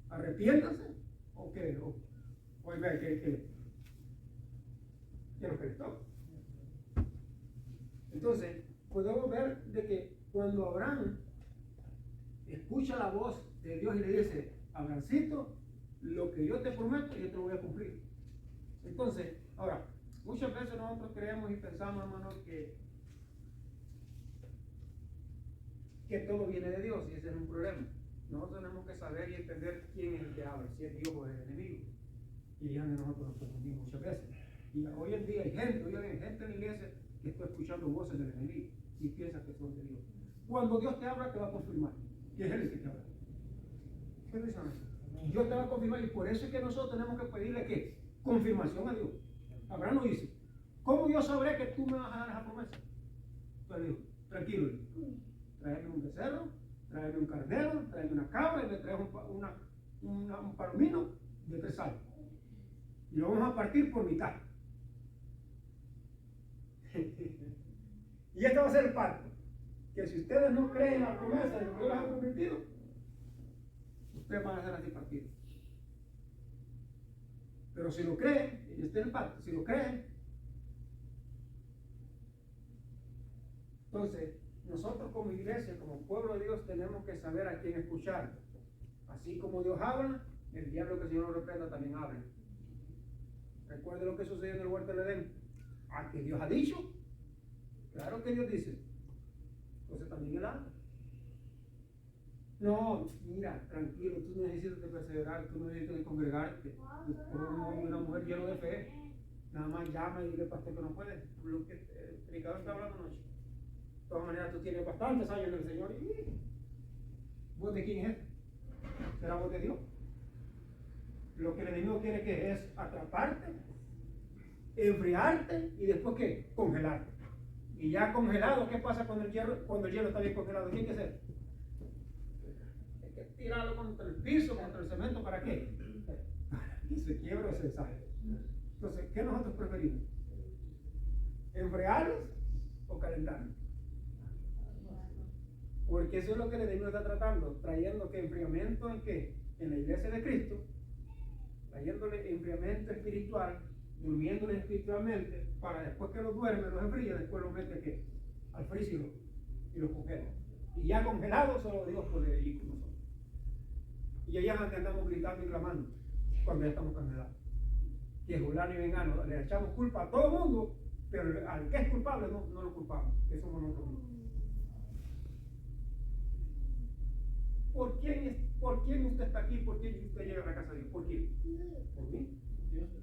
arrepiéntanse o que oiga, que es lo que les toca. Entonces, podemos ver de que cuando Abraham escucha la voz de Dios y le dice, Abrahamcito, lo que yo te prometo, yo te lo voy a cumplir. Entonces, ahora, muchas veces nosotros creemos y pensamos, hermanos, que todo viene de Dios y ese es un problema. Nosotros tenemos que saber y entender quién es el que habla, si es Dios o es el enemigo. Y ya nosotros nos confundimos muchas veces. Y hoy en día hay gente en la iglesia que está escuchando voces del enemigo y piensa que son de Dios. Cuando Dios te habla, te va a confirmar que es Él el que te habla. ¿Qué dicen eso? Dios te va a confirmar y por eso es que nosotros tenemos que pedirle ¿qué? Confirmación a Dios. Abraham nos dice, ¿cómo yo sabré que tú me vas a dar esa promesa? Entonces dijo, tranquilo, tráeme un becerro, tráeme un carnero, tráeme una cabra y me traes un palomino de 3 años. Y lo vamos a partir por mitad. Y este va a ser el pacto. Que si ustedes no creen en la promesa de lo que Dios les ha prometido, ustedes van a ser así partidos. Pero si lo creen, y este es el pacto, si lo creen, entonces nosotros como iglesia, como pueblo de Dios, tenemos que saber a quién escuchar. Así como Dios habla, el diablo que el Señor lo reprenda también habla. Recuerde lo que sucedió en el huerto del Edén. ¿A que Dios ha dicho? Claro que Dios dice. Entonces también Él habla. No, mira, tranquilo, tú no necesitas de perseverar, tú no necesitas de congregarte. Por un hombre y una mujer lleno de fe. Nada más llama y dile, pastor, que no puede. Lo que el predicador está hablando anoche. De todas maneras, tú tienes bastantes años en el Señor. Y ¿vos de quién es? ¿Será vos de Dios? Lo que el enemigo quiere que es atraparte, enfriarte y después ¿qué? Congelarte. Y ya congelado, ¿qué pasa cuando el hielo está bien congelado? ¿Qué hay que hacer? Hay que tirarlo contra el piso, contra el cemento, ¿para qué? Para que se quiebre o se deshaga. Entonces, ¿qué nosotros preferimos? ¿Enfriarlos o calentarlos? Porque eso es lo que el enemigo está tratando, trayendo que enfriamiento en qué? En la iglesia de Cristo, trayéndole enfriamiento espiritual, durmiéndole espiritualmente, para después que los duerme, los enfría, después los mete ¿qué? Al freezer y los congela. Y ya congelados, solo Dios puede ir con nosotros. Y allá es donde andamos gritando y clamando, cuando ya estamos congelados. Que fulano y vengano, le echamos culpa a todo el mundo, pero al que es culpable no lo culpamos, que somos nosotros mismos. ¿Por quién usted está aquí? ¿Por quién usted llega a la casa de Dios? ¿Por quién? ¿Por mí?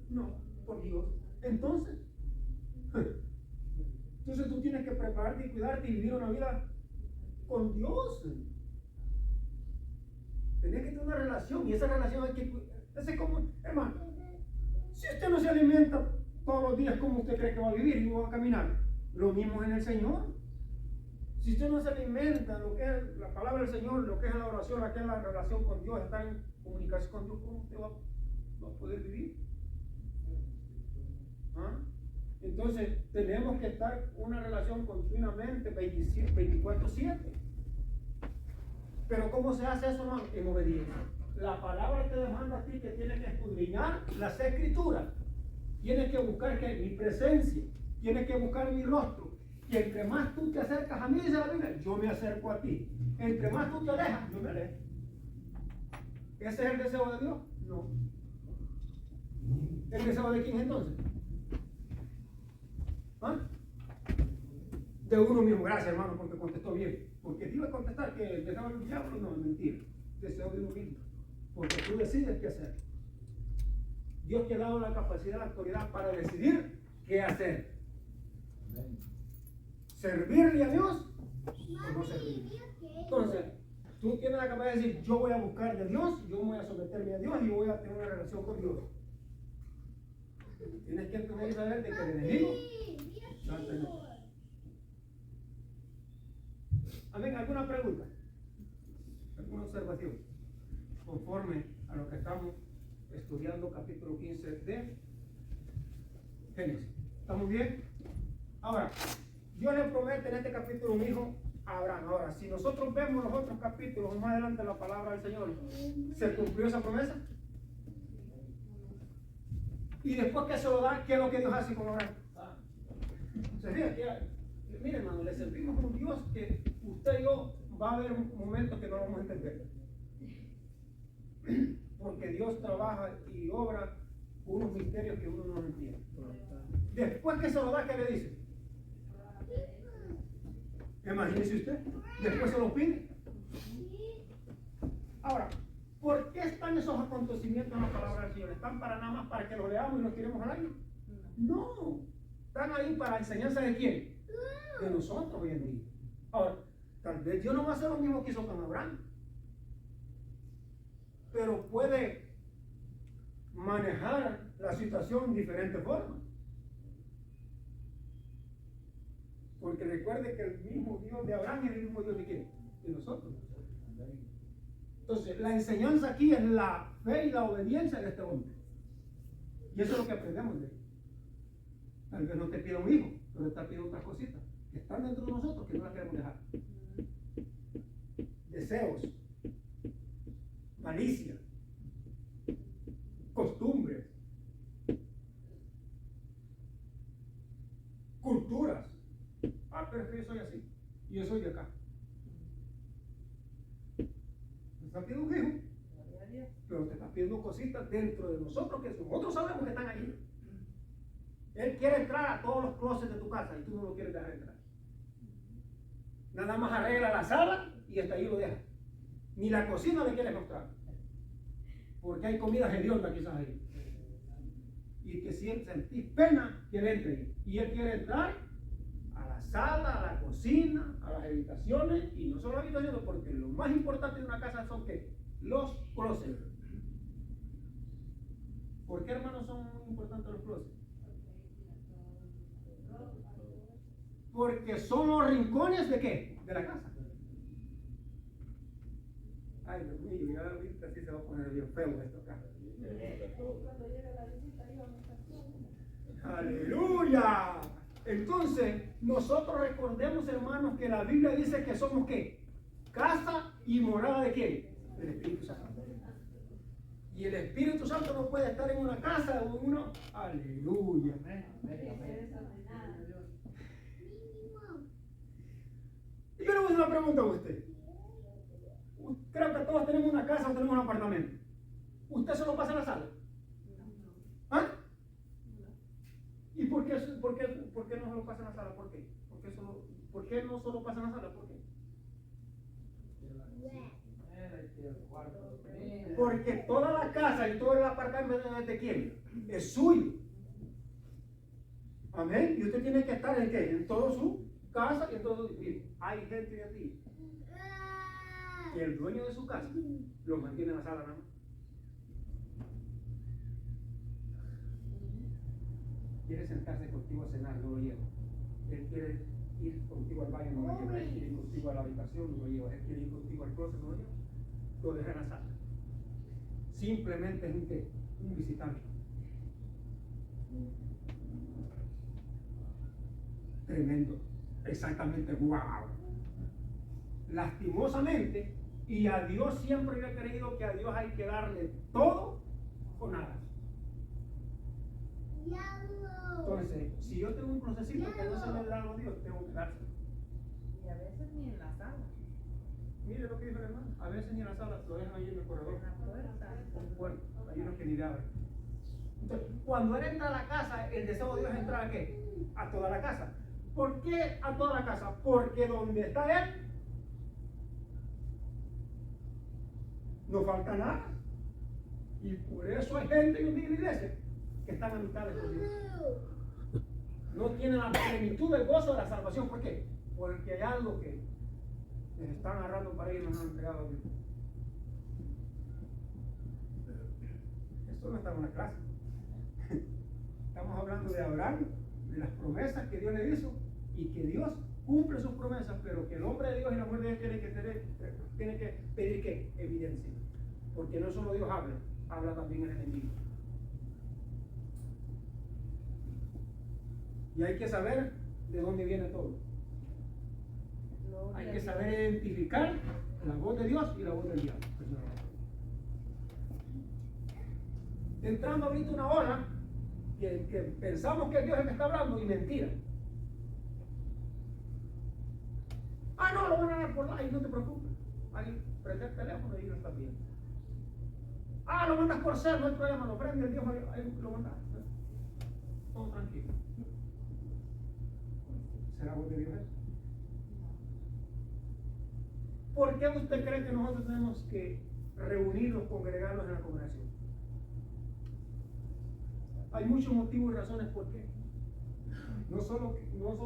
No, por Dios. Entonces tú tienes que prepararte y cuidarte y vivir una vida con Dios. Tienes que tener una relación y esa relación hay que es como, hermano, si usted no se alimenta todos los días, ¿cómo usted cree que va a vivir y va a caminar? Lo mismo en el Señor. Si usted no se alimenta lo que es la palabra del Señor, lo que es la oración, lo que es la relación con Dios, estar en comunicación con Dios, ¿cómo usted va a poder vivir? ¿Ah? Entonces, tenemos que estar en una relación continuamente, 24/7. Pero ¿cómo se hace eso, hermano? En obediencia. La palabra te demanda a ti que tienes que escudriñar las escrituras. Tienes que buscar que mi presencia, tienes que buscar mi rostro. Y entre más tú te acercas a mí, dice la Biblia, yo me acerco a ti. Entre más tú te alejas, yo me alejo. ¿Ese es el deseo de Dios? No. ¿El deseo de quién entonces? ¿Ah? De uno mismo. Gracias, hermano, porque contestó bien. Porque te iba a contestar que el deseo del diablo no es mentira. Deseo de uno mismo. Porque tú decides qué hacer. Dios te ha dado la capacidad, la autoridad para decidir qué hacer. ¿Servirle a Dios o no servirle? Entonces, tú tienes la capacidad de decir, yo voy a buscar de Dios, yo voy a someterme a Dios y voy a tener una relación con Dios. Tienes que entender y saber de que el enemigo salta en eso. Amén. ¿Alguna pregunta? ¿Alguna observación? Conforme a lo que estamos estudiando, capítulo 15 de Génesis. ¿Estamos bien? Ahora, Dios le promete en este capítulo un hijo a Abraham. Ahora, si nosotros vemos los otros capítulos más adelante, la palabra del Señor, ¿se cumplió esa promesa? Y después que se lo da, ¿qué es lo que Dios hace con Abraham? Se fija que, mire, hermano, le servimos a un Dios que usted y yo va a haber momentos que no lo vamos a entender. Porque Dios trabaja y obra unos misterios que uno no entiende. Después que se lo da, ¿qué le dice? Imagínese usted. Después se lo pide. Ahora, ¿por qué están esos acontecimientos en la palabra del Señor? ¿Están para nada más para que los leamos y nos tiremos al aire? No. Están ahí para enseñanza de quién? De nosotros hoy en día. Ahora, tal vez Dios no va a hacer lo mismo que hizo con Abraham. Pero puede manejar la situación de diferentes formas. Porque recuerde que el mismo Dios de Abraham es el mismo Dios de quién? De nosotros. Entonces, la enseñanza aquí es la fe y la obediencia de este hombre. Y eso es lo que aprendemos de él. Tal vez no te pida un hijo, pero está pidiendo otras cositas que están dentro de nosotros que no las queremos dejar. Deseos, malicia, costumbres, culturas. Ah, pero es que yo soy así y yo soy de acá. Me está pidiendo un hijo, pero te está pidiendo cositas dentro de nosotros que nosotros sabemos que están ahí. Él quiere entrar a todos los closets de tu casa y tú no lo quieres dejar entrar. Nada más arregla la sala y hasta ahí lo deja. Ni la cocina le quieres mostrar. Porque hay comida hedionda quizás ahí. Y que si sentís pena que él entre ahí. Y él quiere entrar a la sala, a la cocina, a las habitaciones. Y no solo las habitaciones, porque lo más importante de una casa son ¿qué? Los closets. ¿Por qué, hermanos, son muy importantes los closets? Porque son los rincones de ¿qué? De la casa. Ay, Dios mío, ya ahorita sí se va a poner bien feo esto acá. Aleluya. Entonces, nosotros recordemos, hermanos, que la Biblia dice que somos ¿qué? Casa y morada de ¿quién? Del Espíritu Santo. Y el Espíritu Santo no puede estar en una casa o en uno. Aleluya. Y yo le voy a hacer una pregunta a usted. Creo que todos tenemos una casa o tenemos un apartamento. ¿Usted solo pasa en la sala? ¿Ah? ¿Y por qué no solo pasa en la sala? ¿Por qué? ¿Por qué no solo pasa en la sala? ¿Por qué? Porque toda la casa y todo el apartamento es de quién? Es suyo. Amén. Y usted tiene que estar en qué? En todo su casa y en todo su... Hay gente de aquí que el dueño de su casa lo mantiene en la sala nada más. Quiere sentarse contigo a cenar, no lo lleva. Él quiere ir contigo al baño, no lo lleva. Él quiere ir contigo a la habitación, no lo lleva. Él quiere ir contigo al closet, no lo lleva. Lo deja en la sala. Simplemente es un visitante. Tremendo. Exactamente, wow. Lastimosamente, y a Dios siempre he creído que a Dios hay que darle todo o nada. Entonces, si yo tengo un procesito que no se me ha dado a Dios, tengo que dárselo. Y a veces ni en la sala. Mire lo que dijo el hermano. A veces ni en la sala, lo dejan ahí en el corredor. En la puerta. Bueno, hay unos que ni le abren. Entonces, cuando él entra a la casa, el deseo de Dios es entrar a qué? A toda la casa. ¿Por qué a toda la casa? Porque donde está él, no falta nada. Y por eso hay gente en la iglesia que están a mitad de Dios. No tienen la plenitud del gozo de la salvación. ¿Por qué? Porque hay algo que les están agarrando para ellos y no han entregado a Dios. Esto no está en una clase. Estamos hablando de Abraham, de las promesas que Dios le hizo y que Dios cumple sus promesas, pero que el hombre de Dios y la mujer de Dios tiene que pedir ¿qué? Evidencia. Porque no solo Dios habla también el enemigo. Y hay que saber de dónde viene todo. Hay que saber identificar la voz de Dios y la voz del diablo. Entrando ahorita una hora que pensamos que es Dios el que está hablando y mentira. Ah, no, lo van a dar por ahí, no te preocupes. Ahí, prende el teléfono y lo está viendo. Ah, lo mandas por ser, no hay problema, lo prende el Dios, ahí lo mandas. Todo tranquilo. ¿Será voz de Dios eso? ¿Por qué usted cree que nosotros tenemos que reunirnos, congregarnos en la congregación? Hay muchos motivos y razones por qué. No solo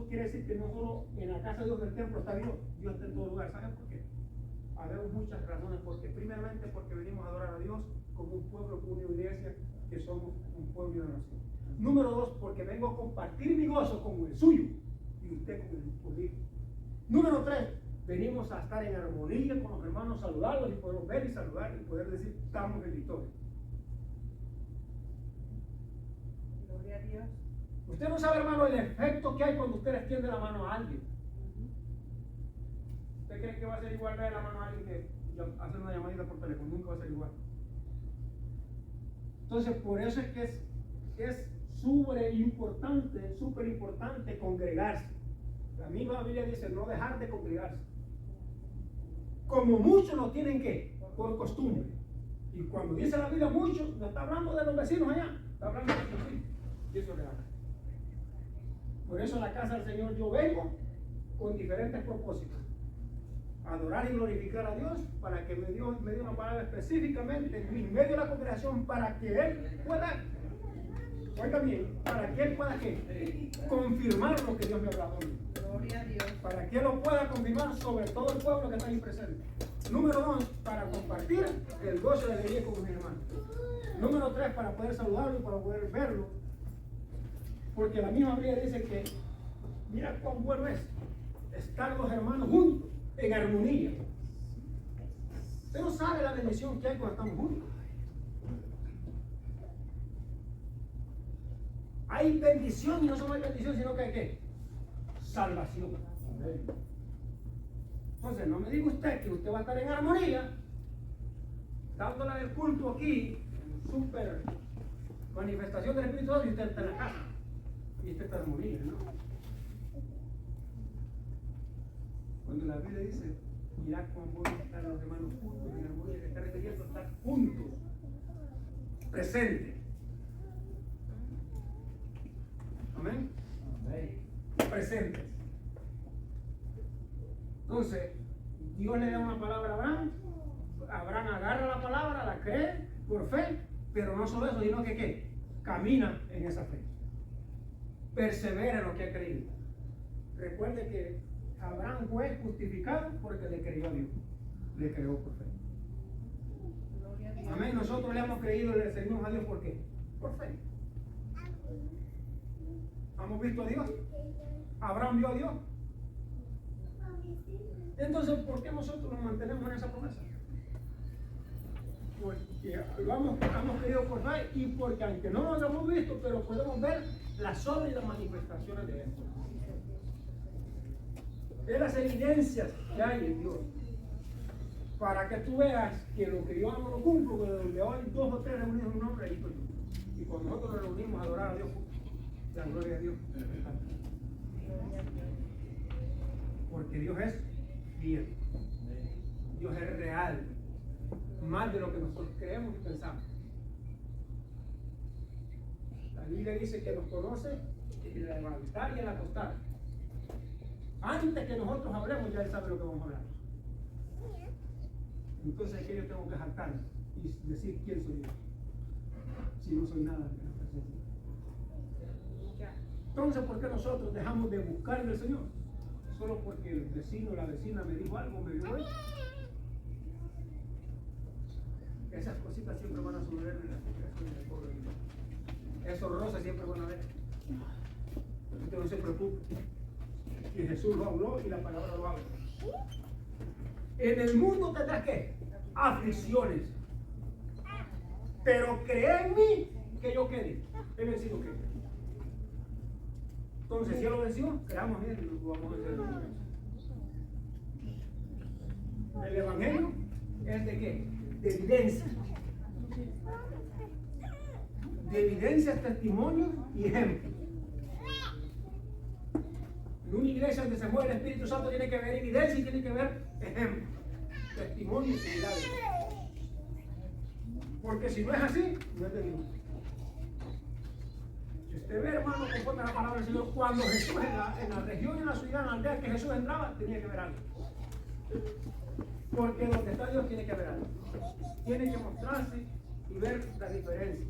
quiere decir que no solo en la casa de Dios del templo está Dios, Dios está en todo lugar. ¿Saben por qué? Habemos muchas razones. Porque primeramente porque venimos a adorar a Dios como un pueblo, como una iglesia, que somos un pueblo y una nación. Número dos, porque vengo a compartir mi gozo con el suyo y usted conmigo. Número tres, venimos a estar en armonía con los hermanos, saludarlos y poderlos ver y saludar y poder decir, estamos en victoria. Gloria a Dios. Usted no sabe, hermano, el efecto que hay cuando usted le extiende la mano a alguien. ¿Usted cree que va a ser igual darle la mano a alguien que hacer una llamadita por teléfono? Nunca va a ser igual. Entonces, por eso es que es súper importante congregarse. La misma Biblia dice no dejar de congregarse. Como muchos lo tienen que, por costumbre. Y cuando dice la Biblia muchos, no está hablando de los vecinos allá, está hablando de los hijos. Y eso es real. Por eso en la casa del Señor yo vengo con diferentes propósitos. Adorar y glorificar a Dios para que Dios me dé una palabra específicamente en medio de la congregación para que Él pueda, oiga bien, para que Él pueda ¿qué? Confirmar lo que Dios me ha hablado a mí. Gloria a Dios. Para que Él lo pueda confirmar sobre todo el pueblo que está ahí presente. Número dos, para compartir el gozo de la alegría con mis hermanos. Número tres, para poder saludarlo y para poder verlo. Porque la misma Biblia dice que, mira cuán bueno es estar los hermanos juntos, en armonía. Usted no sabe la bendición que hay cuando estamos juntos. Hay bendición y no solo hay bendición, sino que hay ¿qué? Salvación. Entonces, no me diga usted que usted va a estar en armonía, dándole el culto aquí, super manifestación del Espíritu Santo, y usted está en la casa. Y usted está en armonía, ¿no? Cuando la Biblia dice, mirad cómo pueden estar los hermanos juntos en armonía, se está refiriendo a estar juntos, presentes. Amén. Presentes. Entonces, Dios le da una palabra a Abraham. Abraham agarra la palabra, la cree por fe, pero no solo eso, sino que ¿qué? Camina en esa fe. Persevera en lo que ha creído. Recuerde que Abraham fue justificado porque le creyó a Dios. Le creyó por fe. Gloria a Dios. Amén. Nosotros le hemos creído y le servimos a Dios ¿por qué? Por fe. ¿Hemos visto a Dios? ¿Abraham vio a Dios? Entonces, ¿por qué nosotros nos mantenemos en esa promesa? Porque lo hemos querido forzar y porque aunque no lo hayamos visto, pero podemos ver las obras y las manifestaciones de esto. De las evidencias que hay en Dios. Para que tú veas que lo que yo hago lo cumplo, que donde hay 2 o 3 reunidos en un nombre, ahí estoy yo. Y cuando nosotros nos reunimos a adorar a Dios, la gloria a Dios. Porque Dios es bien. Dios es real. Más de lo que nosotros creemos y pensamos. La Biblia dice que nos conoce en el levantar y el acostar. Antes que nosotros hablemos, ya Él sabe lo que vamos a hablar. Entonces aquí yo tengo que jactarme y decir quién soy yo, si no soy nada de la presencia. Entonces, ¿por qué nosotros dejamos de buscar del Señor? Solo porque el vecino o la vecina me dijo algo, me vio hoy. Esas cositas siempre van a suceder en la situación del pueblo de Dios. Esos rosas siempre van a ver. Usted no se preocupe. Y Jesús lo habló y la palabra lo habla. En el mundo tendrás ¿qué? Aflicciones. Pero cree en mí que yo quede. He vencido que. Entonces, si Él lo venció, creamos bien y lo vamos a hacer. El Evangelio es de qué? De evidencia. De evidencia, testimonio y ejemplo. En una iglesia donde se mueve el Espíritu Santo tiene que haber evidencia y tiene que haber ejemplo, testimonio y similares. Porque si no es así, no es de Dios. Si usted ve, hermano, conforme a la palabra del Señor, cuando Jesús en la región, en la ciudad, en la aldea que Jesús entraba, tenía que haber algo. Porque donde está Dios tiene que haber algo. Tiene que mostrarse y ver la diferencia.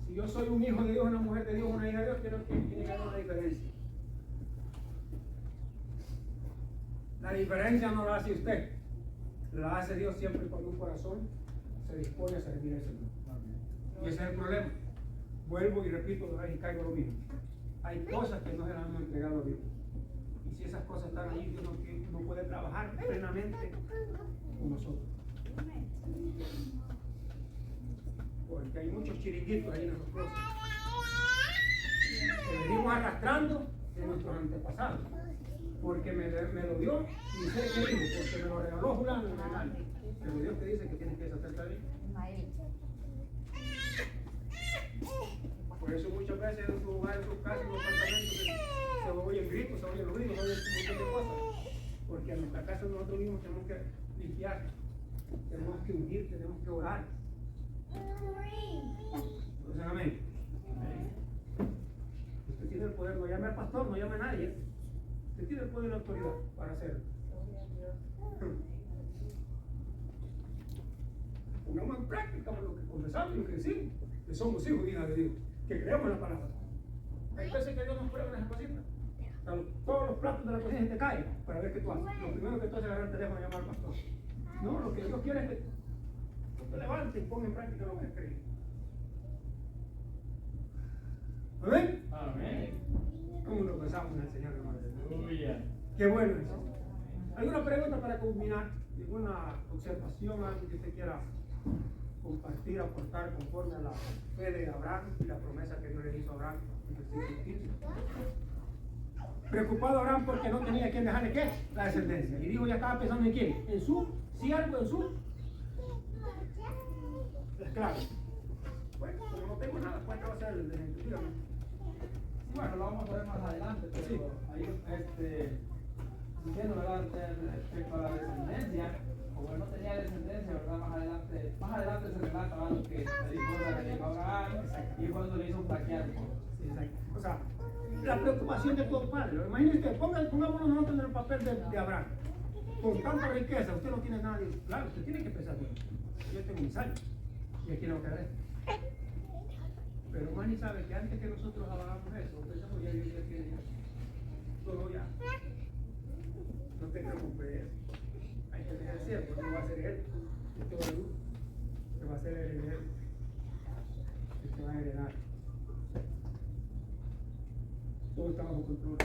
Si yo soy un hijo de Dios, una mujer de Dios, una hija de Dios, creo que tiene que haber una diferencia. La diferencia no la hace usted, la hace Dios siempre cuando un corazón se dispone a servir al Señor. Y ese es el problema. Vuelvo y repito otra vez y caigo lo mismo. Hay cosas que no se las hemos entregado a Dios. Y si esas cosas están allí, Dios no puede trabajar plenamente con nosotros. Porque hay muchos chiringuitos ahí en nuestros próximos que venimos arrastrando de nuestros antepasados. Porque me lo dio y sé que dijo, porque me lo regaló Julano. Pero Dios te dice que tienes que deshacerte de mí. Por eso muchas veces en su hogar, en sus casas, en los apartamentos se oyen gritos, se oyen ruidos, se oyen un montón de cosas. Porque en nuestra casa nosotros mismos tenemos que limpiar, tenemos que unir, tenemos que orar. Entonces, amén. Usted tiene el poder, no llame al pastor, no llame a nadie. Usted tiene el poder y la autoridad para hacerlo. Pongamos en práctica lo que confesamos y lo que decimos, que somos hijos y hijas de Dios, que creemos en la palabra. Hay veces que Dios nos prueba en esa cosita. Todos los platos de la cocina te caen para ver qué tú haces. Lo primero que tú haces es agarrar el teléfono y llamar al pastor. No, lo que Dios quiere es que tú te levantes y pongas en práctica lo que crees. ¿Amén? Amén. ¿Cómo lo pensamos en el Señor, hermano? Aleluya. Qué bueno eso. ¿Alguna pregunta para culminar? ¿Alguna observación, algo que usted quiera compartir, aportar conforme a la fe de Abraham y la promesa que Dios le hizo a Abraham en el versículo 15? Preocupado Abraham porque no tenía quien dejarle qué, la descendencia. Y dijo, ya estaba pensando en quién, en su siervo, en su esclavo. Bueno, como no tengo nada, ¿cuánto va a ser el descendiente? Bueno, lo vamos a ver más adelante, pero Sí. ahí, diciendo, ¿verdad? Respecto a la descendencia, como él no tenía descendencia, ¿verdad? Más adelante se relata algo que le dijo a Abraham y cuando le hizo un plaquear. Sí, exacto. O sea, la preocupación de todo padre. Imagínense, pongámonos nosotros en el papel de Abraham. Con tanta riqueza, usted no tiene nada. Claro, usted tiene que pensar, bueno, yo tengo mis años y aquí no quedaré. Pero Manny sabe que antes que nosotros hagamos eso, pensamos ya Dios ya tiene todo ya. No te preocupes, hay que tener cierto, no va a ser él, esto va a luz, que va a ser el heredero, el que va a heredar. Todo está bajo control.